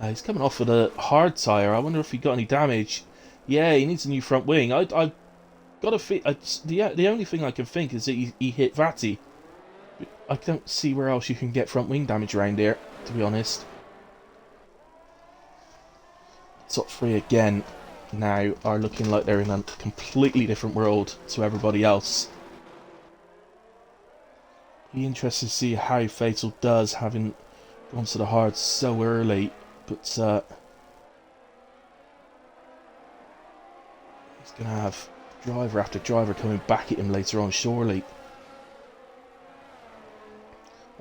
Speaker 1: He's coming off with a hard tyre. I wonder if he got any damage. Yeah, he needs a new front wing. I got a the only thing I can think is that he hit Vati. I don't see where else you can get front wing damage around here, to be honest. Top 3 again now are looking like they're in a completely different world to everybody else. Be interested to see how Fatal does, having gone to the hard so early, but he's going to have driver after driver coming back at him later on, surely.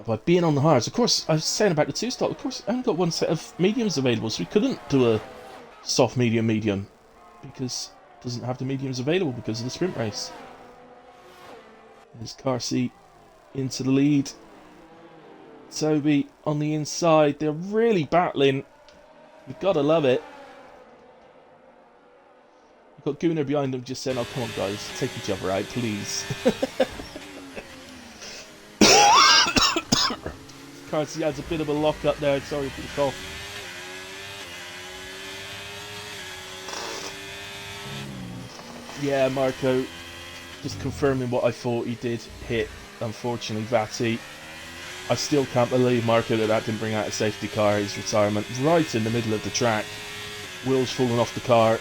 Speaker 1: By being on the hards, of course, I was saying about the 2-stop, of course, I only got one set of mediums available, so we couldn't do a soft medium because it doesn't have the mediums available because of the sprint race. There's Carsey into the lead. Toby on the inside. They're really battling. You've got to love it. You've got Gunnar behind them just saying, oh, come on, guys, take each other out, please. Carsey has a bit of a lock up there. Sorry for the cough. Yeah, Marco, just confirming what I thought, he did hit, unfortunately, Vati. I still can't believe, Marco, that didn't bring out a safety car, his retirement, right in the middle of the track. Wheels falling off the car.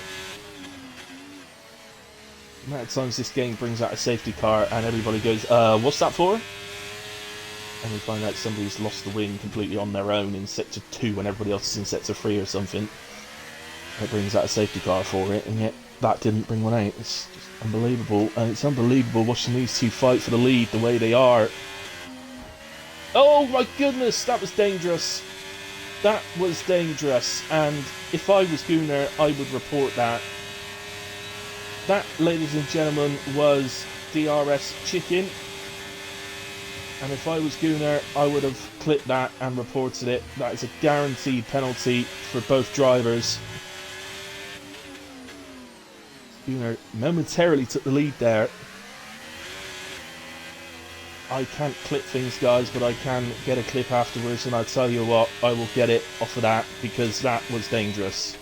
Speaker 1: The amount of times this game brings out a safety car and everybody goes, what's that for? And we find out somebody's lost the wing completely on their own in Sector 2 when everybody else is in Sector 3 or something. It brings out a safety car for it, and yet that didn't bring one out. It's just unbelievable. And it's unbelievable watching these two fight for the lead the way they are. Oh my goodness, that was dangerous. That was dangerous. And if I was Gunnar, I would report that. That, ladies and gentlemen, was DRS chicken. And if I was Gunnar, I would have clipped that and reported it. That is a guaranteed penalty for both drivers. Gunnar momentarily took the lead there. I can't clip things, guys, but I can get a clip afterwards, and I tell you what, I will get it off of that, because that was dangerous.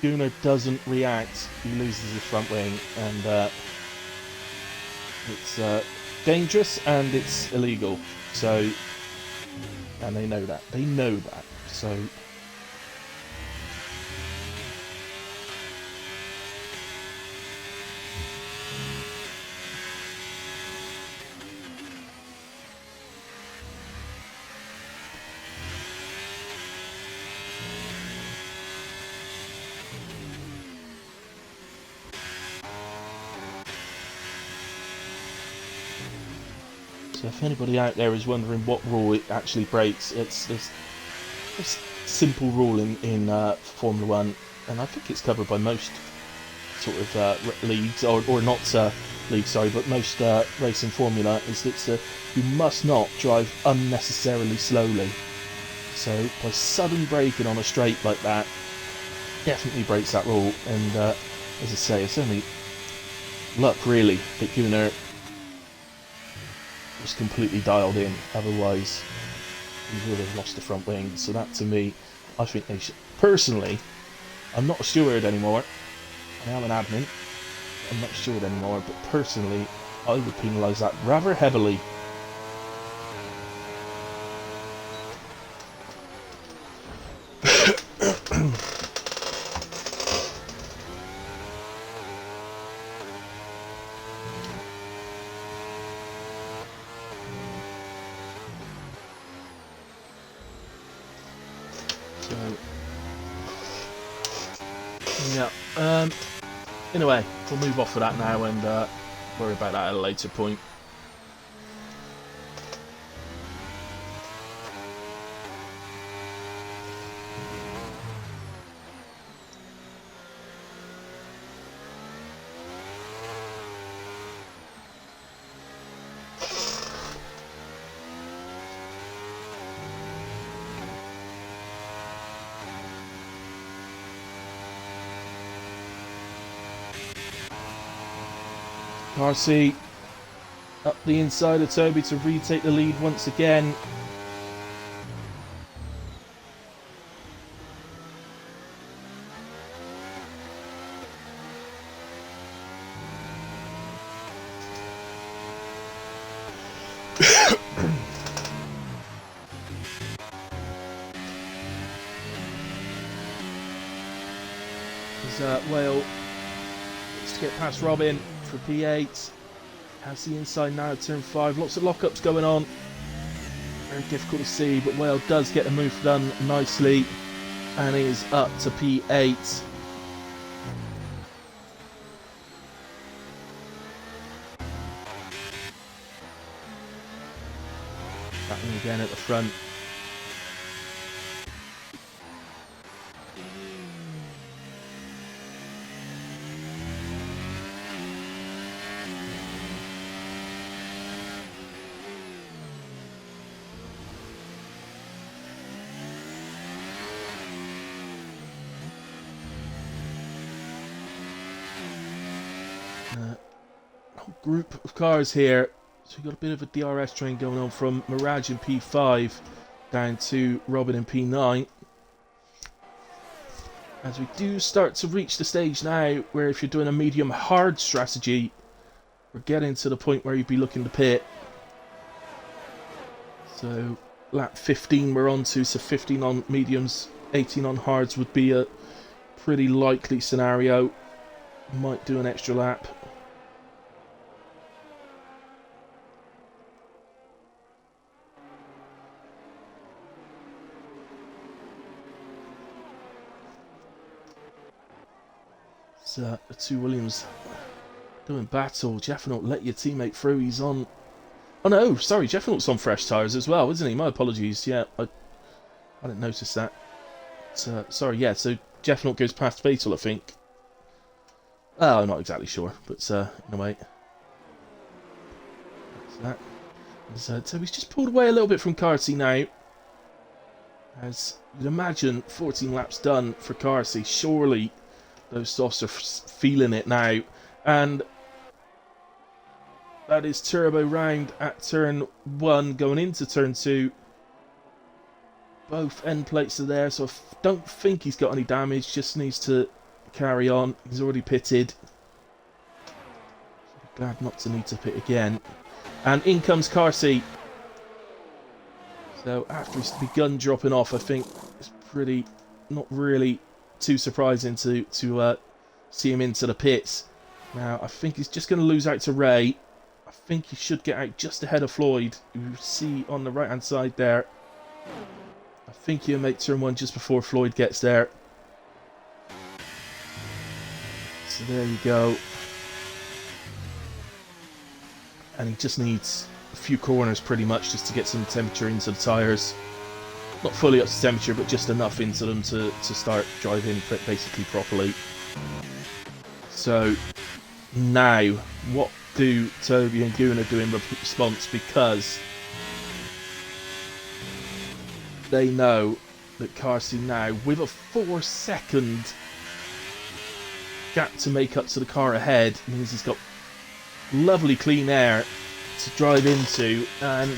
Speaker 1: Gunnar doesn't react, he loses his front wing, and it's dangerous and it's illegal. So, and they know that. They know that. So, So if anybody out there is wondering what rule it actually breaks, it's a simple rule in Formula 1, and I think it's covered by most sort of leagues, or not leagues, sorry, but most racing formula, is that you must not drive unnecessarily slowly. So by sudden braking on a straight like that, definitely breaks that rule, and as I say, it's only luck really that Gunnar was completely dialed in, otherwise he would have lost the front wing. So that, to me, I think they should. Personally, I'm not a steward anymore, I am an admin, I'm not a steward anymore, but personally I would penalise that rather heavily. Yeah, anyway, we'll move off of that now and worry about that at a later point. RC up the inside of Toby to retake the lead once again. Whale looks to get past Robin for P8. Has the inside now at turn 5. Lots of lockups going on. Very difficult to see, but Whale does get the move done nicely and is up to P8. Battling again at the front. Group of cars here, so we've got a bit of a DRS train going on from Mirage in P5 down to Robin in P9, as we do start to reach the stage now where if you're doing a medium hard strategy, we're getting to the point where you'd be looking to pit. So lap 15 we're on to, so 15 on mediums, 18 on hards would be a pretty likely scenario. Might do an extra lap. The two Williams doing battle. Jeffnaut, let your teammate through. He's on. Oh no, sorry, Jeffnaut's on fresh tyres as well, isn't he? My apologies. Yeah, I didn't notice that. Sorry, yeah. So Jeffnaut goes past Fatal, I think. Oh, I'm not exactly sure, but in a way. So he's just pulled away a little bit from Carsey now. As you'd imagine, 14 laps done for Carsey. Surely those softs are feeling it now, and that is turbo round at turn 1 going into turn 2. Both end plates are there, so I don't think he's got any damage, just needs to carry on. He's already pitted. Glad not to need to pit again. And in comes Carsey. So after he's begun dropping off, I think it's pretty, not really too surprising to see him into the pits. Now I think he's just going to lose out to Ray. I think he should get out just ahead of Floyd, who you see on the right hand side there. I think he'll make turn 1 just before Floyd gets there. So there you go. And he just needs a few corners pretty much just to get some temperature into the tyres. Not fully up to temperature, but just enough into them to start driving basically properly. So now, what do Toby and Gunnar do in response? Because they know that Carsey now, with a 4-second gap to make up to the car ahead, means he's got lovely clean air to drive into, and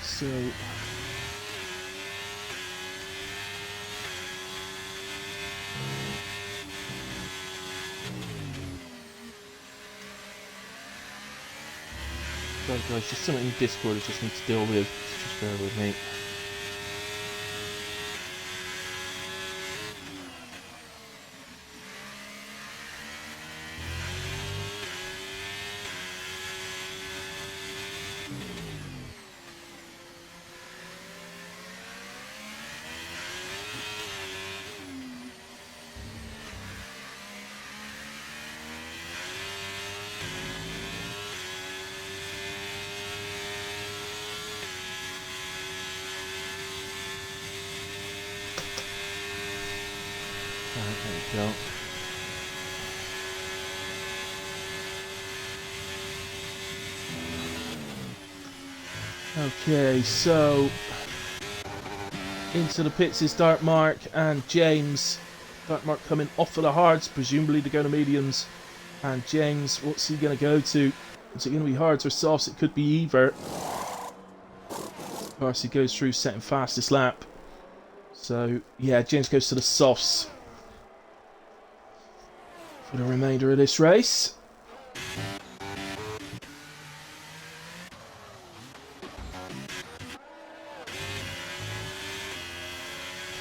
Speaker 1: so sorry guys, just something in Discord I just need to deal with. Just bear with me. There we go. Okay, so into the pits is Dartmark and James. Dartmark coming off of the hards, presumably to go to mediums. And James, what's he going to go to? Is it going to be hards or softs? It could be either. Carsey goes through setting fastest lap. So, yeah, James goes to the softs for the remainder of this race.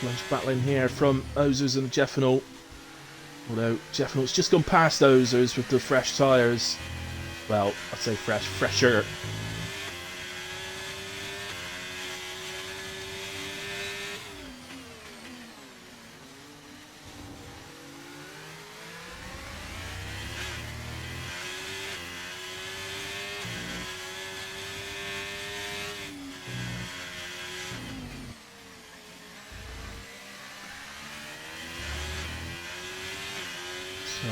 Speaker 1: Lunch battling here from Ozers and Jeffinal. Although Jeffinal's just gone past Ozers with the fresh tyres. Well, I'd say fresh, fresher. So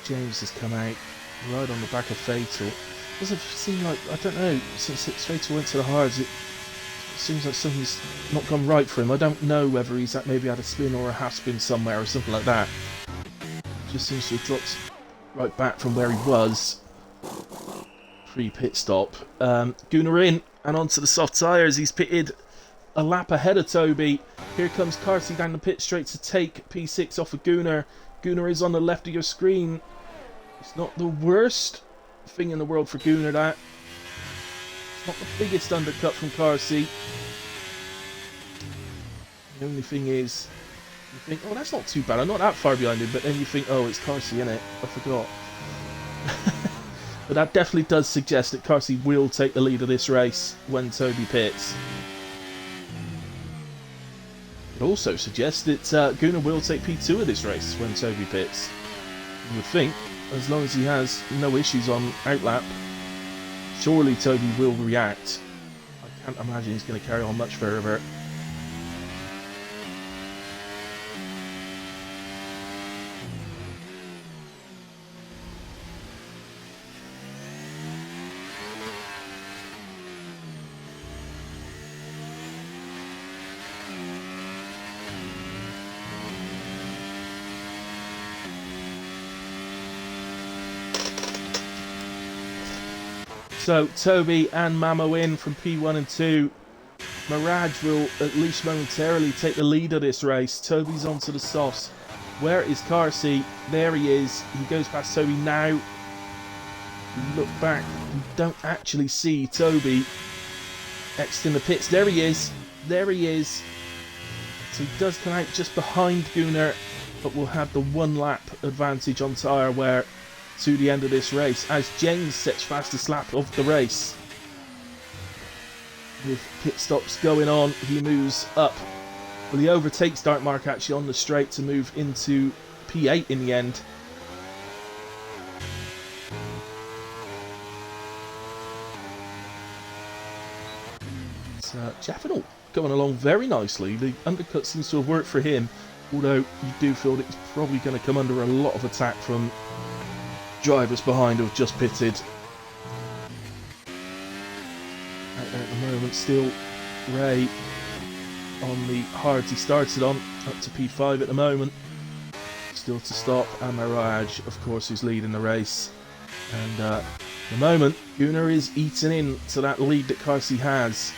Speaker 1: James has come out right on the back of Fatal. Doesn't seem like, I don't know, since Fatal went to the hards, it seems like something's not gone right for him. I don't know whether he's maybe had a spin or a half spin somewhere or something like that. Just seems to have dropped right back from where he was pre-pit stop. Gunnar in and onto the soft tyres. He's pitted a lap ahead of Toby. Here comes Carsey down the pit straight to take P6 off of Gunnar. Gunnar is on the left of your screen. It's not the worst thing in the world for Gunnar, that. It's not the biggest undercut from Carsey. The only thing is, you think, oh, that's not too bad. I'm not that far behind him, but then you think, oh, it's Carsey, innit? I forgot. But that definitely does suggest that Carsey will take the lead of this race when Toby pits. It also suggests that Gunnar will take P2 of this race when Toby pits. You would think, as long as he has no issues on outlap, surely Toby will react. I can't imagine he's going to carry on much further. So Toby and Mamo in from P1 and 2. Mirage will at least momentarily take the lead of this race. Toby's onto the softs. Where is Carsey? There he is. He goes past Toby now. You look back, you don't actually see Toby next in the pits. There he is. There he is. So he does come out just behind Gunnar, but will have the 1 lap advantage on tyre wear to the end of this race as James sets fastest lap of the race. With pit stops going on, he moves up. Well, he overtakes Dark Mark actually on the straight to move into P8 in the end. Jaffinal going along very nicely. The undercut seems to have worked for him, although you do feel that he's probably going to come under a lot of attack from drivers behind who have just pitted. Out there at the moment, still Ray on the hards he started on, up to P5 at the moment. Still to stop, and Mirage, of course, who's leading the race. And at the moment, Gunnar is eating into that lead that Carsey has.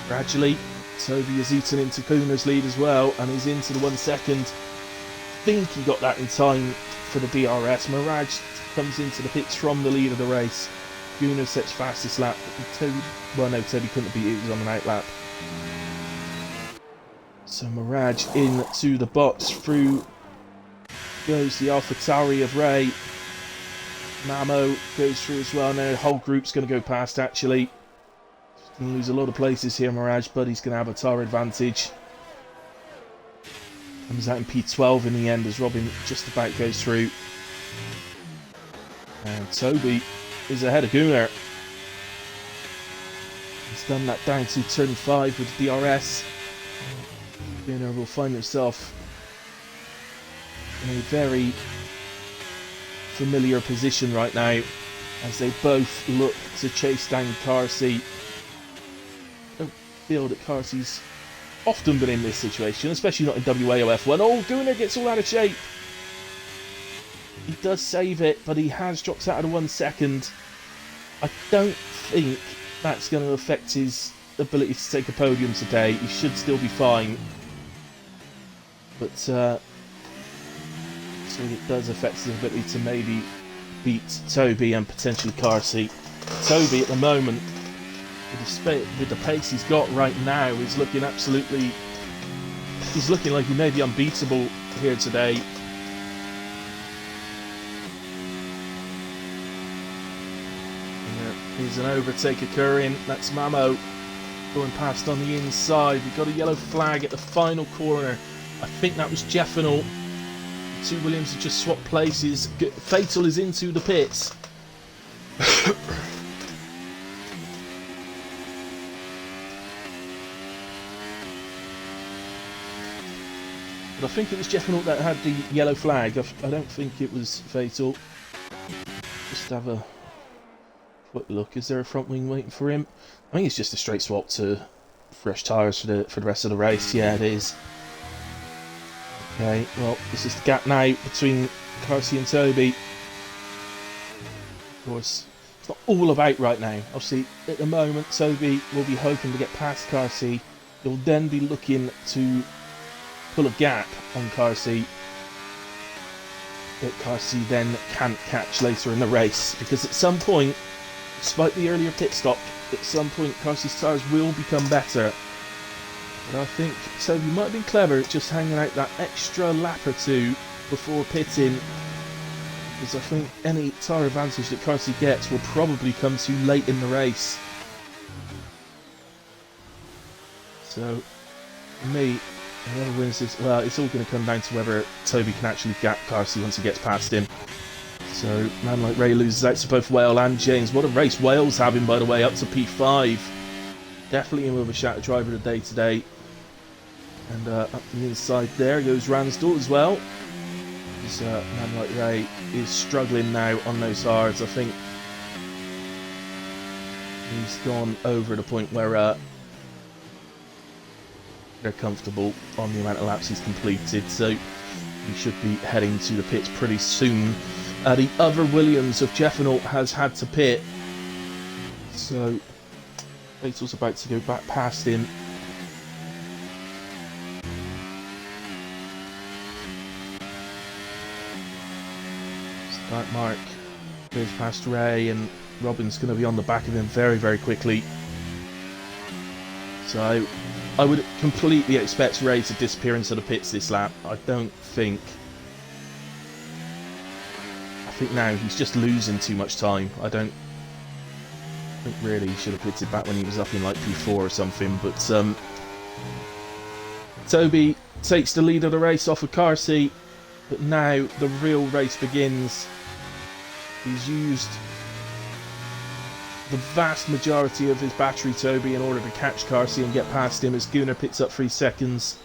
Speaker 1: Gradually, Toby has eaten into Gunnar's lead as well, and he's into the 1 second. I think he got that in time for the DRS. Mirage comes into the pits from the lead of the race. Gunnar sets fastest lap. Toby, well, no, Toby couldn't beat it. He was on an out lap. So Mirage into the box. Through goes the AlphaTauri of Ray. Mamo goes through as well. Now the whole group's going to go past, actually. Going to lose a lot of places here, Mirage, but he's going to have a tyre advantage. Comes out in P12 in the end as Robin just about goes through. And Toby is ahead of Gunnar. He's done that down to turn 5 with DRS. Gunnar will find himself in a very familiar position right now as they both look to chase down Carsey. I don't feel that Carsey's often been in this situation, especially not in WAOF1. Oh, Gunnar gets all out of shape. He does save it, but he has dropped out of the 1 second. I don't think that's going to affect his ability to take a podium today. He should still be fine. But so it does affect his ability to maybe beat Toby and potentially Carsey. Toby at the moment, with the pace he's got right now, is looking absolutely... He's looking like he may be unbeatable here today. Here's an overtake occurring. That's Mamo going past on the inside. We've got a yellow flag at the final corner. I think that was Jeffinal. The two Williams have just swapped places. Fatal is into the pits. But I think it was Jeffinal that had the yellow flag. I don't think it was Fatal. Just have a quick look. Is there a front wing waiting for him? I think it's just a straight swap to fresh tyres for the rest of the race. Yeah, it is. Okay, well, this is the gap now between Carsey and Toby. Of course, it's not all about right now. Obviously, at the moment, Toby will be hoping to get past Carsey. He'll then be looking to pull a gap on Carsey that Carsey then can't catch later in the race, because at some point, despite the earlier pit stop, at some point Carsey's tyres will become better. But I think Toby might have been clever at just hanging out that extra lap or two before pitting, because I think any tyre advantage that Carsey gets will probably come too late in the race. So, for me, whoever wins this, well, it's all going to come down to whether Toby can actually gap Carsey once he gets past him. So, man like Ray loses out to both Whale and James. What a race Whale's having, by the way, up to P5. Definitely in with a shout driver of the day today. And up the inside there goes Ransdell as well. This man like Ray is struggling now on those hards. I think he's gone over the point where they're comfortable on the amount of laps he's completed. So he should be heading to the pits pretty soon. The other Williams of Jeffinal has had to pit. So Vettel's about to go back past him. Start mark goes past Ray, and Robin's going to be on the back of him very, very quickly. So I would completely expect Ray to disappear into the pits this lap. I think now he's just losing too much time. I think really he should have pitted back when he was up in like P4 or something. But Toby takes the lead of the race off of car seat. But now the real race begins. He's used the vast majority of his battery, Toby, in order to catch Carsey and get past him as Gunnar picks up 3 seconds.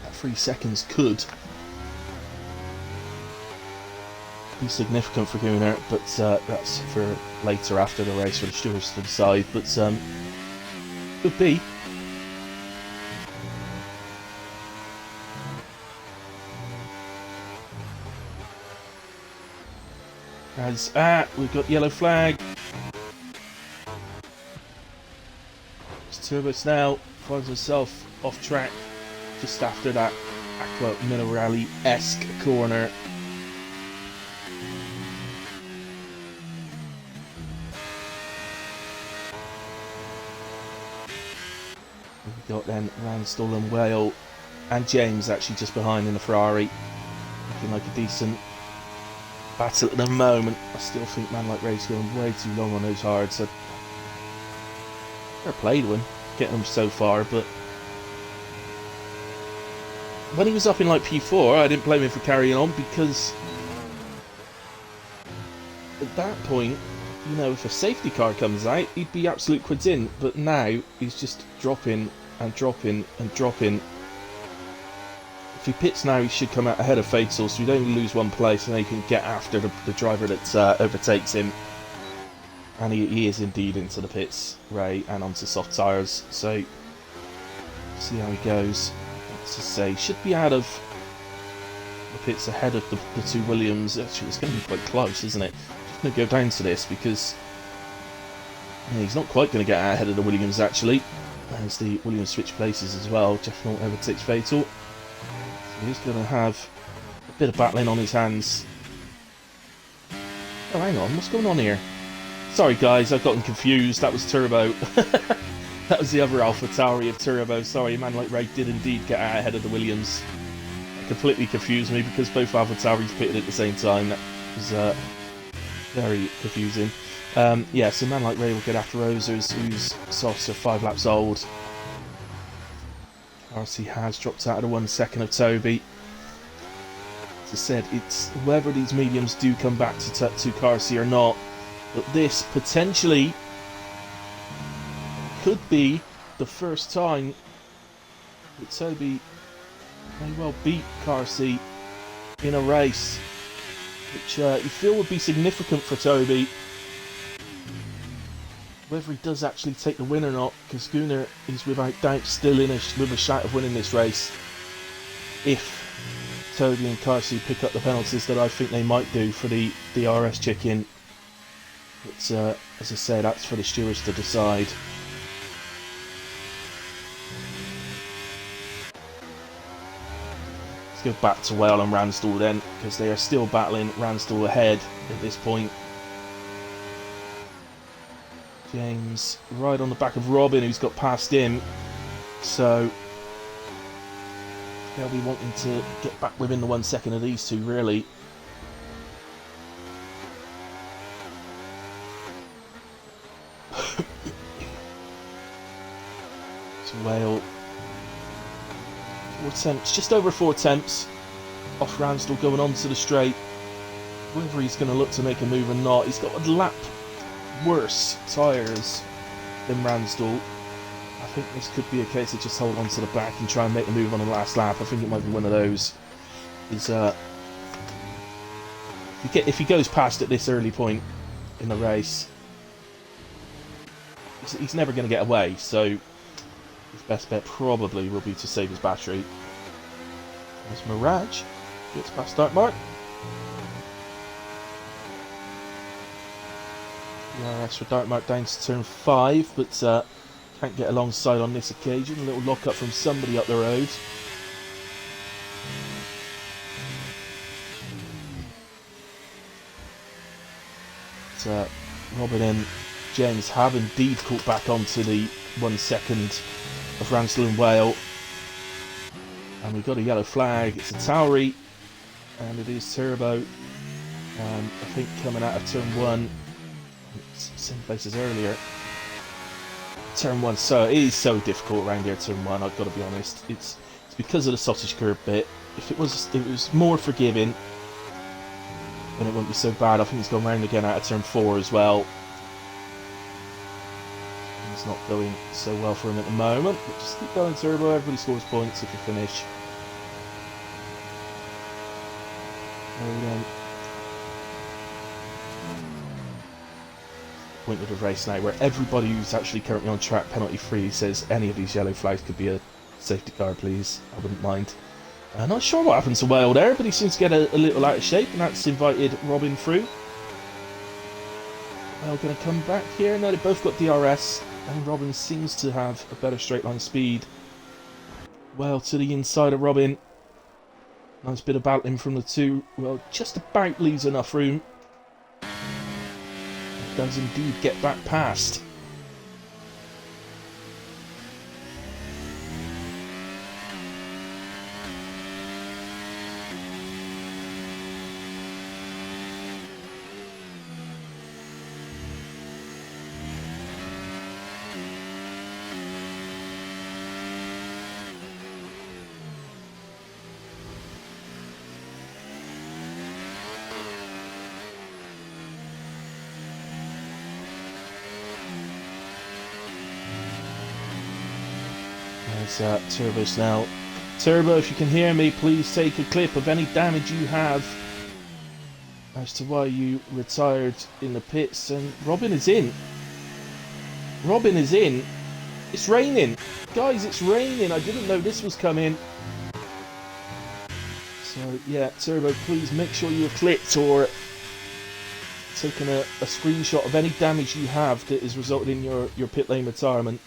Speaker 1: That 3 seconds could be significant for Gunnar, but that's for later after the race for the stewards to decide. But could be. As we've got yellow flag. Turbos now finds himself off track just after that Aqua Minerali-esque corner. We've got then Ransdell and Whale and James actually just behind in the Ferrari. Looking like a decent battle at the moment. I still think Man Like Ray's going way too long on those hards. I've never played one, getting them so far, but when he was up in like P4, I didn't blame him for carrying on, because at that point, you know, if a safety car comes out, he'd be absolute quids in. But now he's just dropping and dropping and dropping. If he pits now, he should come out ahead of Fatal, so we don't lose one place, and then he can get after the driver that overtakes him. And he is indeed into the pits, Ray, and onto soft tyres. So see how he goes. Let's just say, should be out of the pits ahead of the 2 Williams. Actually, it's going to be quite close, isn't it? I'm going to go down to this because he's not quite going to get out ahead of the Williams, actually. As the Williams switch places as well. Jeff Norton overtakes Fatal. So he's going to have a bit of battling on his hands. Oh, hang on, what's going on here? Sorry guys, I've gotten confused. That was Turbo. That was the other AlphaTauri of Turbo. Sorry, Man Like Ray did indeed get out ahead of the Williams. That completely confused me because both AlphaTauris pitted at the same time. That was very confusing. Yeah, so Man Like Ray will get after Rosers, whose softs are 5 laps old. RC has dropped out of the 1 second of Toby. As I said, it's whether these mediums do come back to Carsey or not, but this potentially could be the first time that Toby may well beat Carsey in a race, which you feel would be significant for Toby. Whether he does actually take the win or not, because Gunnar is without doubt still in with a shout of winning this race. If Toby and Carsey pick up the penalties that I think they might do for the RS chicken. But as I say, that's for the stewards to decide. Let's go back to Whale and Ransdell then, because they are still battling. Ransdell ahead at this point. James right on the back of Robin, who's got past him. So they'll be wanting to get back within the 1 second of these two, really. So Whale, 4 attempts, just over 4 attempts off Ransdell going onto the straight. Whether he's going to look to make a move or not, he's got a lap worse tyres than Ransdell. I think this could be a case of just hold on to the back and try and make a move on the last lap. I think it might be one of those. If he goes past at this early point in the race, he's never going to get away. So his best bet probably will be to save his battery. There's Mirage. Gets past Dartmark. DRS for Dartmark down to turn 5, but can't get alongside on this occasion. A little lock up from somebody up the road. But, Robin and James have indeed caught back onto the 1 second of Ransdell and Whale. And we've got a yellow flag. It's a Tauri, and it is Turbo. I think coming out of turn 1, same place as earlier. Turn 1, so it is so difficult around here. Turn 1, I've got to be honest. It's because of the sausage curb bit. If it was more forgiving, then it wouldn't be so bad. I think he's gone round again out of turn 4 as well. It's not going so well for him at the moment. But just keep going, Turbo. Everybody scores points if you finish. Point of the race now, where everybody who's actually currently on track penalty free says any of these yellow flags could be a safety car, please. I wouldn't mind. Not sure what happened to Whale there, but he seems to get a little out of shape, and that's invited Robin through. Whale going to come back here. No, they both got DRS, and Robin seems to have a better straight line speed. Whale to the inside of Robin. Nice bit of battling from the two. Well, just about leaves enough room. Does indeed get back past. Turbo's now. Turbo, if you can hear me, please take a clip of any damage you have as to why you retired in the pits. And Robin is in. Robin is in. It's raining. Guys, it's raining. I didn't know this was coming. So, yeah, Turbo, please make sure you have clipped or taken a screenshot of any damage you have that has resulted in your pit lane retirement.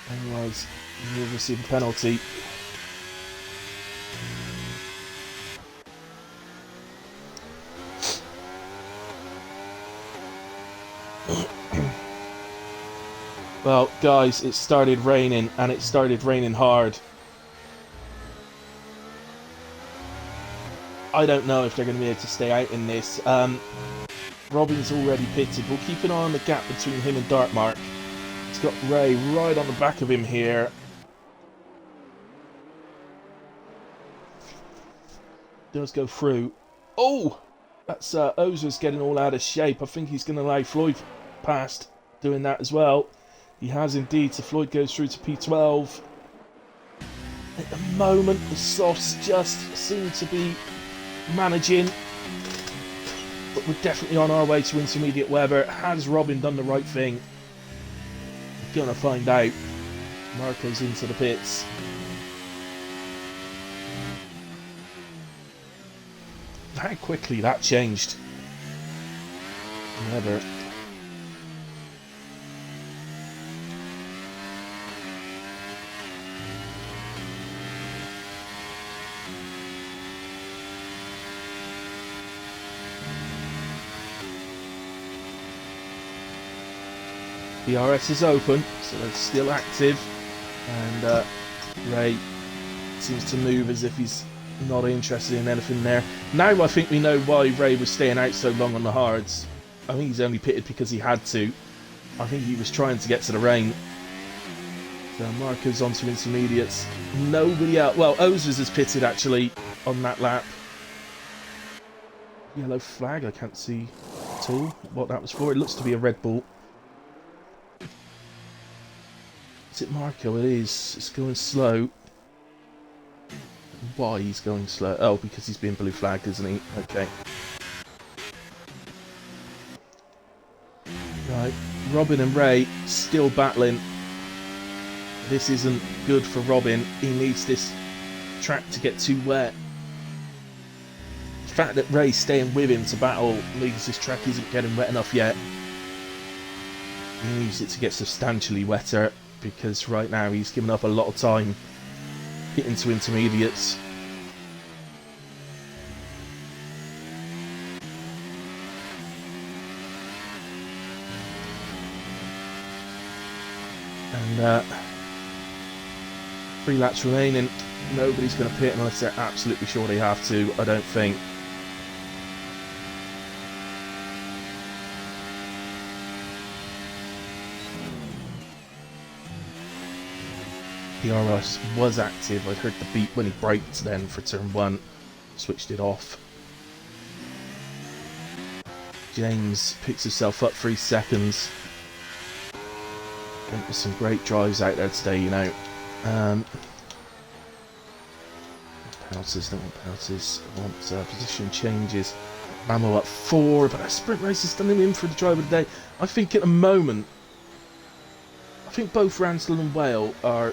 Speaker 1: Otherwise, you'll receive a penalty. Well, guys, it started raining, and it started raining hard. I don't know if they're going to be able to stay out in this. Robin's already pitted. We'll keep an eye on the gap between him and Dartmark. He's got Ray right on the back of him here. Does go through. Oh! That's Ozer's getting all out of shape. I think he's going to allow Floyd past doing that as well. He has indeed, so Floyd goes through to P12. At the moment, the softs just seem to be managing. But we're definitely on our way to intermediate Weber. Has Robin done the right thing? Gonna find out. Marco's into the pits. How quickly that changed. Never. DRS is open, so they're still active, and Ray seems to move as if he's not interested in anything there. Now I think we know why Ray was staying out so long on the hards. I think he's only pitted because he had to. I think he was trying to get to the rain. So Marco's on to intermediates. Nobody else. Well, Ozers has pitted actually on that lap. Yellow flag, I can't see at all what that was for. It looks to be a Red Bull. Is it Marco? It is. It's going slow. Why he's going slow? Oh, because he's being blue flagged, isn't he? Okay. Right. Robin and Ray still battling. This isn't good for Robin. He needs this track to get too wet. The fact that Ray's staying with him to battle means this track isn't getting wet enough yet. He needs it to get substantially wetter, because right now he's given up a lot of time getting to intermediates. And 3 laps remaining. Nobody's going to pit unless they're absolutely sure they have to, I don't think. DRS was active. I heard the beep when he braked then for turn 1. Switched it off. James picks himself up 3 seconds. There's some great drives out there today, you know. Penalties, don't want penalties. I want position changes. Mamo up 4, but a sprint race is standing in for the driver of the day. I think at the moment, I think both Ransdell and Whale are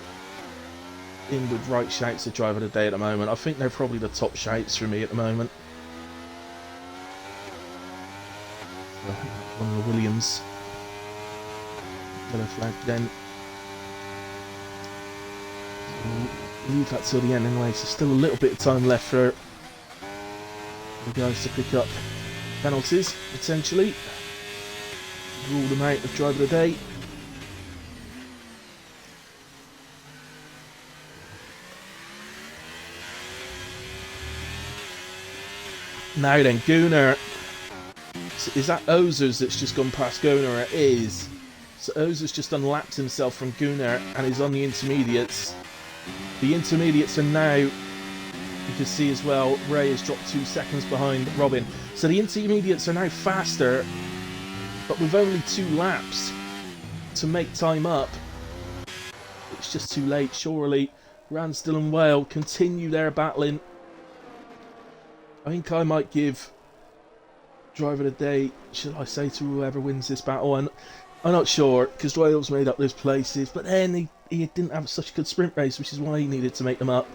Speaker 1: in with right shouts of driver of the day at the moment. I think they're probably the top shouts for me at the moment. One of the Williams. Yellow flag then. We'll leave that till the end anyway, so still a little bit of time left for the guys to pick up penalties, potentially. Rule them out of driver of the day. Now then, Gunnar. Is that Ozers that's just gone past Gunnar? It is. So Ozers just unlapped himself from Gunnar and is on the intermediates. The intermediates are now, you can see as well, Ray has dropped 2 seconds behind Robin. So the intermediates are now faster, but with only 2 laps to make time up. It's just too late, surely. Ransdell and Whale continue their battling. I think I might give driver of the day, should I say, to whoever wins this battle. And I'm not sure, because Wales made up those places, but then he didn't have such a good sprint race, which is why he needed to make them up.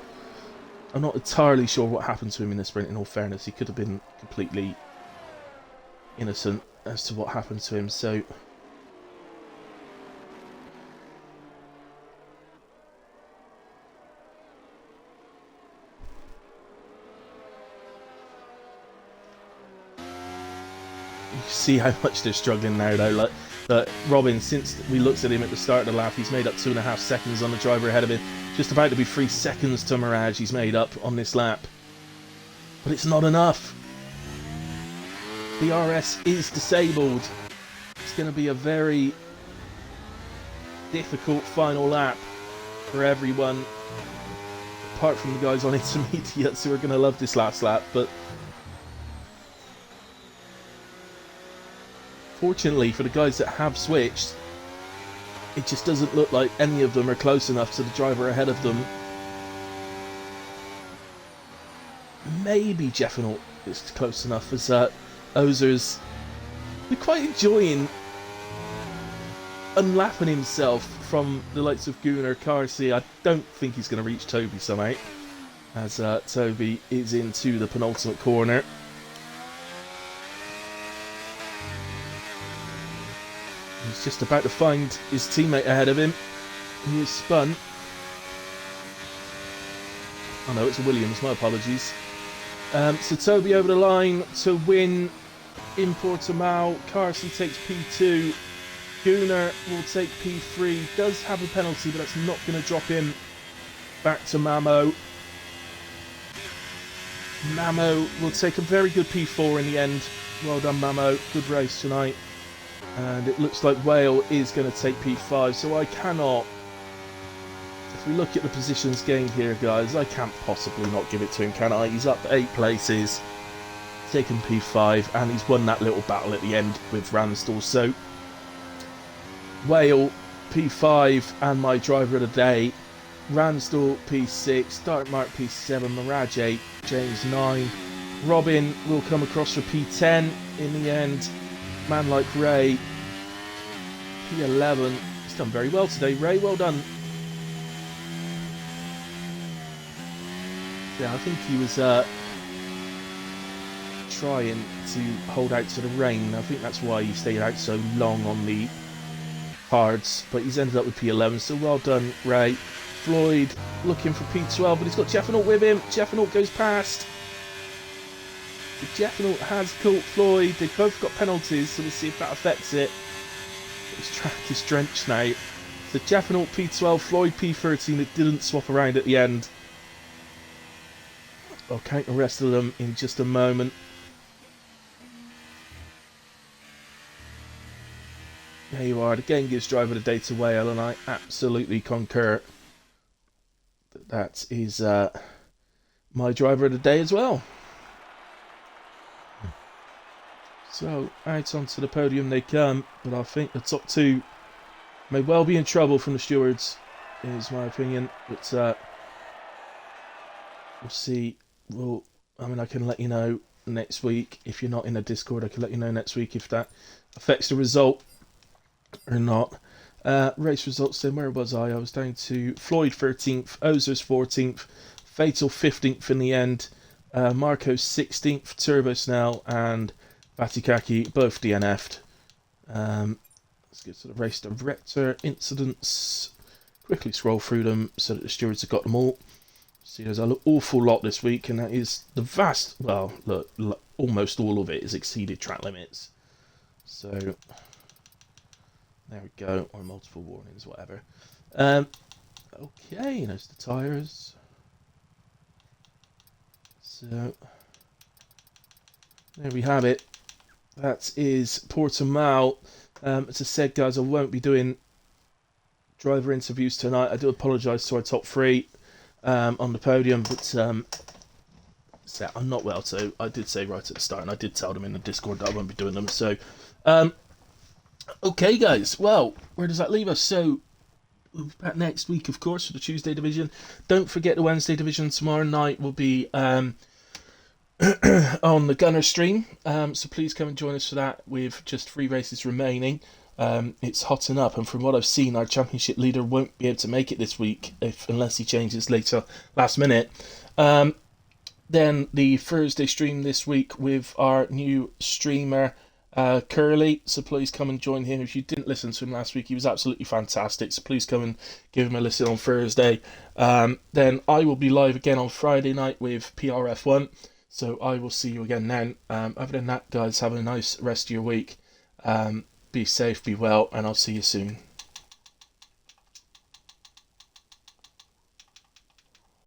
Speaker 1: I'm not entirely sure what happened to him in the sprint, in all fairness. He could have been completely innocent as to what happened to him, so... You see how much they're struggling now, though. Like Robin, since we looked at him at the start of the lap, he's made up 2.5 seconds on the driver ahead of him. Just about to be 3 seconds to Mirage he's made up on this lap. But it's not enough. The RS is disabled. It's going to be a very difficult final lap for everyone. Apart from the guys on intermediates who are going to love this last lap, but... Fortunately for the guys that have switched, it just doesn't look like any of them are close enough to the driver ahead of them. Maybe Jeffenal is close enough as Ozers. We're quite enjoying unlapping himself from the likes of Gunnar Carsey. I don't think he's going to reach Toby somehow, as Toby is into the penultimate corner. He's just about to find his teammate ahead of him. He is spun. Oh no, it's Williams, my apologies. So Toby over the line to win in Portimao. Carsey takes P2. Gunnar will take P3. Does have a penalty, but that's not going to drop him back to Mamo. Mamo will take a very good P4 in the end. Well done, Mamo. Good race tonight. And it looks like Whale is going to take P5, so I cannot... If we look at the positions gained here, guys, I can't possibly not give it to him, can I? He's up 8 places, taken P5, and he's won that little battle at the end with Ransdell. So, Whale, P5, and my driver of the day. Ransdell, P6, Dark Mark, P7, Mirage 8, James 9. Robin will come across for P10 in the end. Man like Ray, P11. He's done very well today, Ray. Well done. Yeah, I think he was trying to hold out to the rain. I think that's why he stayed out so long on the cards, but he's ended up with P11, so well done, Ray. Floyd looking for P12, but he's got Jeffinault with him. Jeffinault goes past. Jeffinault has caught Floyd. They've both got penalties, so we'll see if that affects it. His track is drenched now. So Jeffinault P12, Floyd P13. It didn't swap around at the end. I'll count the rest of them in just a moment. There you are. The game gives driver the day to Wales, and I absolutely concur that that is my driver of the day as well. So out onto the podium they come, but I think the top two may well be in trouble from the stewards, is my opinion. But we'll see. I can let you know next week. If you're not in the Discord, I can let you know next week if that affects the result or not. Race results then, where was I? I was down to Floyd 13th, Ozers 14th, Fatal 15th in the end, Marco 16th, Turbo Snell and Batikaki both DNF'd. Let's get to the race director incidents. Quickly scroll through them so that the stewards have got them all. See, there's an awful lot this week, and that is the vast, well, look, almost all of it is exceeded track limits. So, there we go, or multiple warnings, whatever. Okay, there's the tyres. So, there we have it. That is Portimao. As I said, guys, I won't be doing driver interviews tonight. I do apologise to our top three on the podium, but so I'm not well, so I did say right at the start, and I did tell them in the Discord that I won't be doing them. So, okay, guys. Well, where does that leave us? So, we'll be back next week, of course, for the Tuesday division. Don't forget the Wednesday division tomorrow night will be on the Gunner stream, so please come and join us for that with just 3 races remaining. It's hotting up, and from what I've seen, our championship leader won't be able to make it this week unless he changes later last minute. Then the Thursday stream this week with our new streamer Curly, so please come and join him. If you didn't listen to him last week, he was absolutely fantastic, so please come and give him a listen on Thursday. Then I will be live again on Friday night with PRF1. So I will see you again then. Other than that, guys, have a nice rest of your week. Be safe, be well, and I'll see you soon.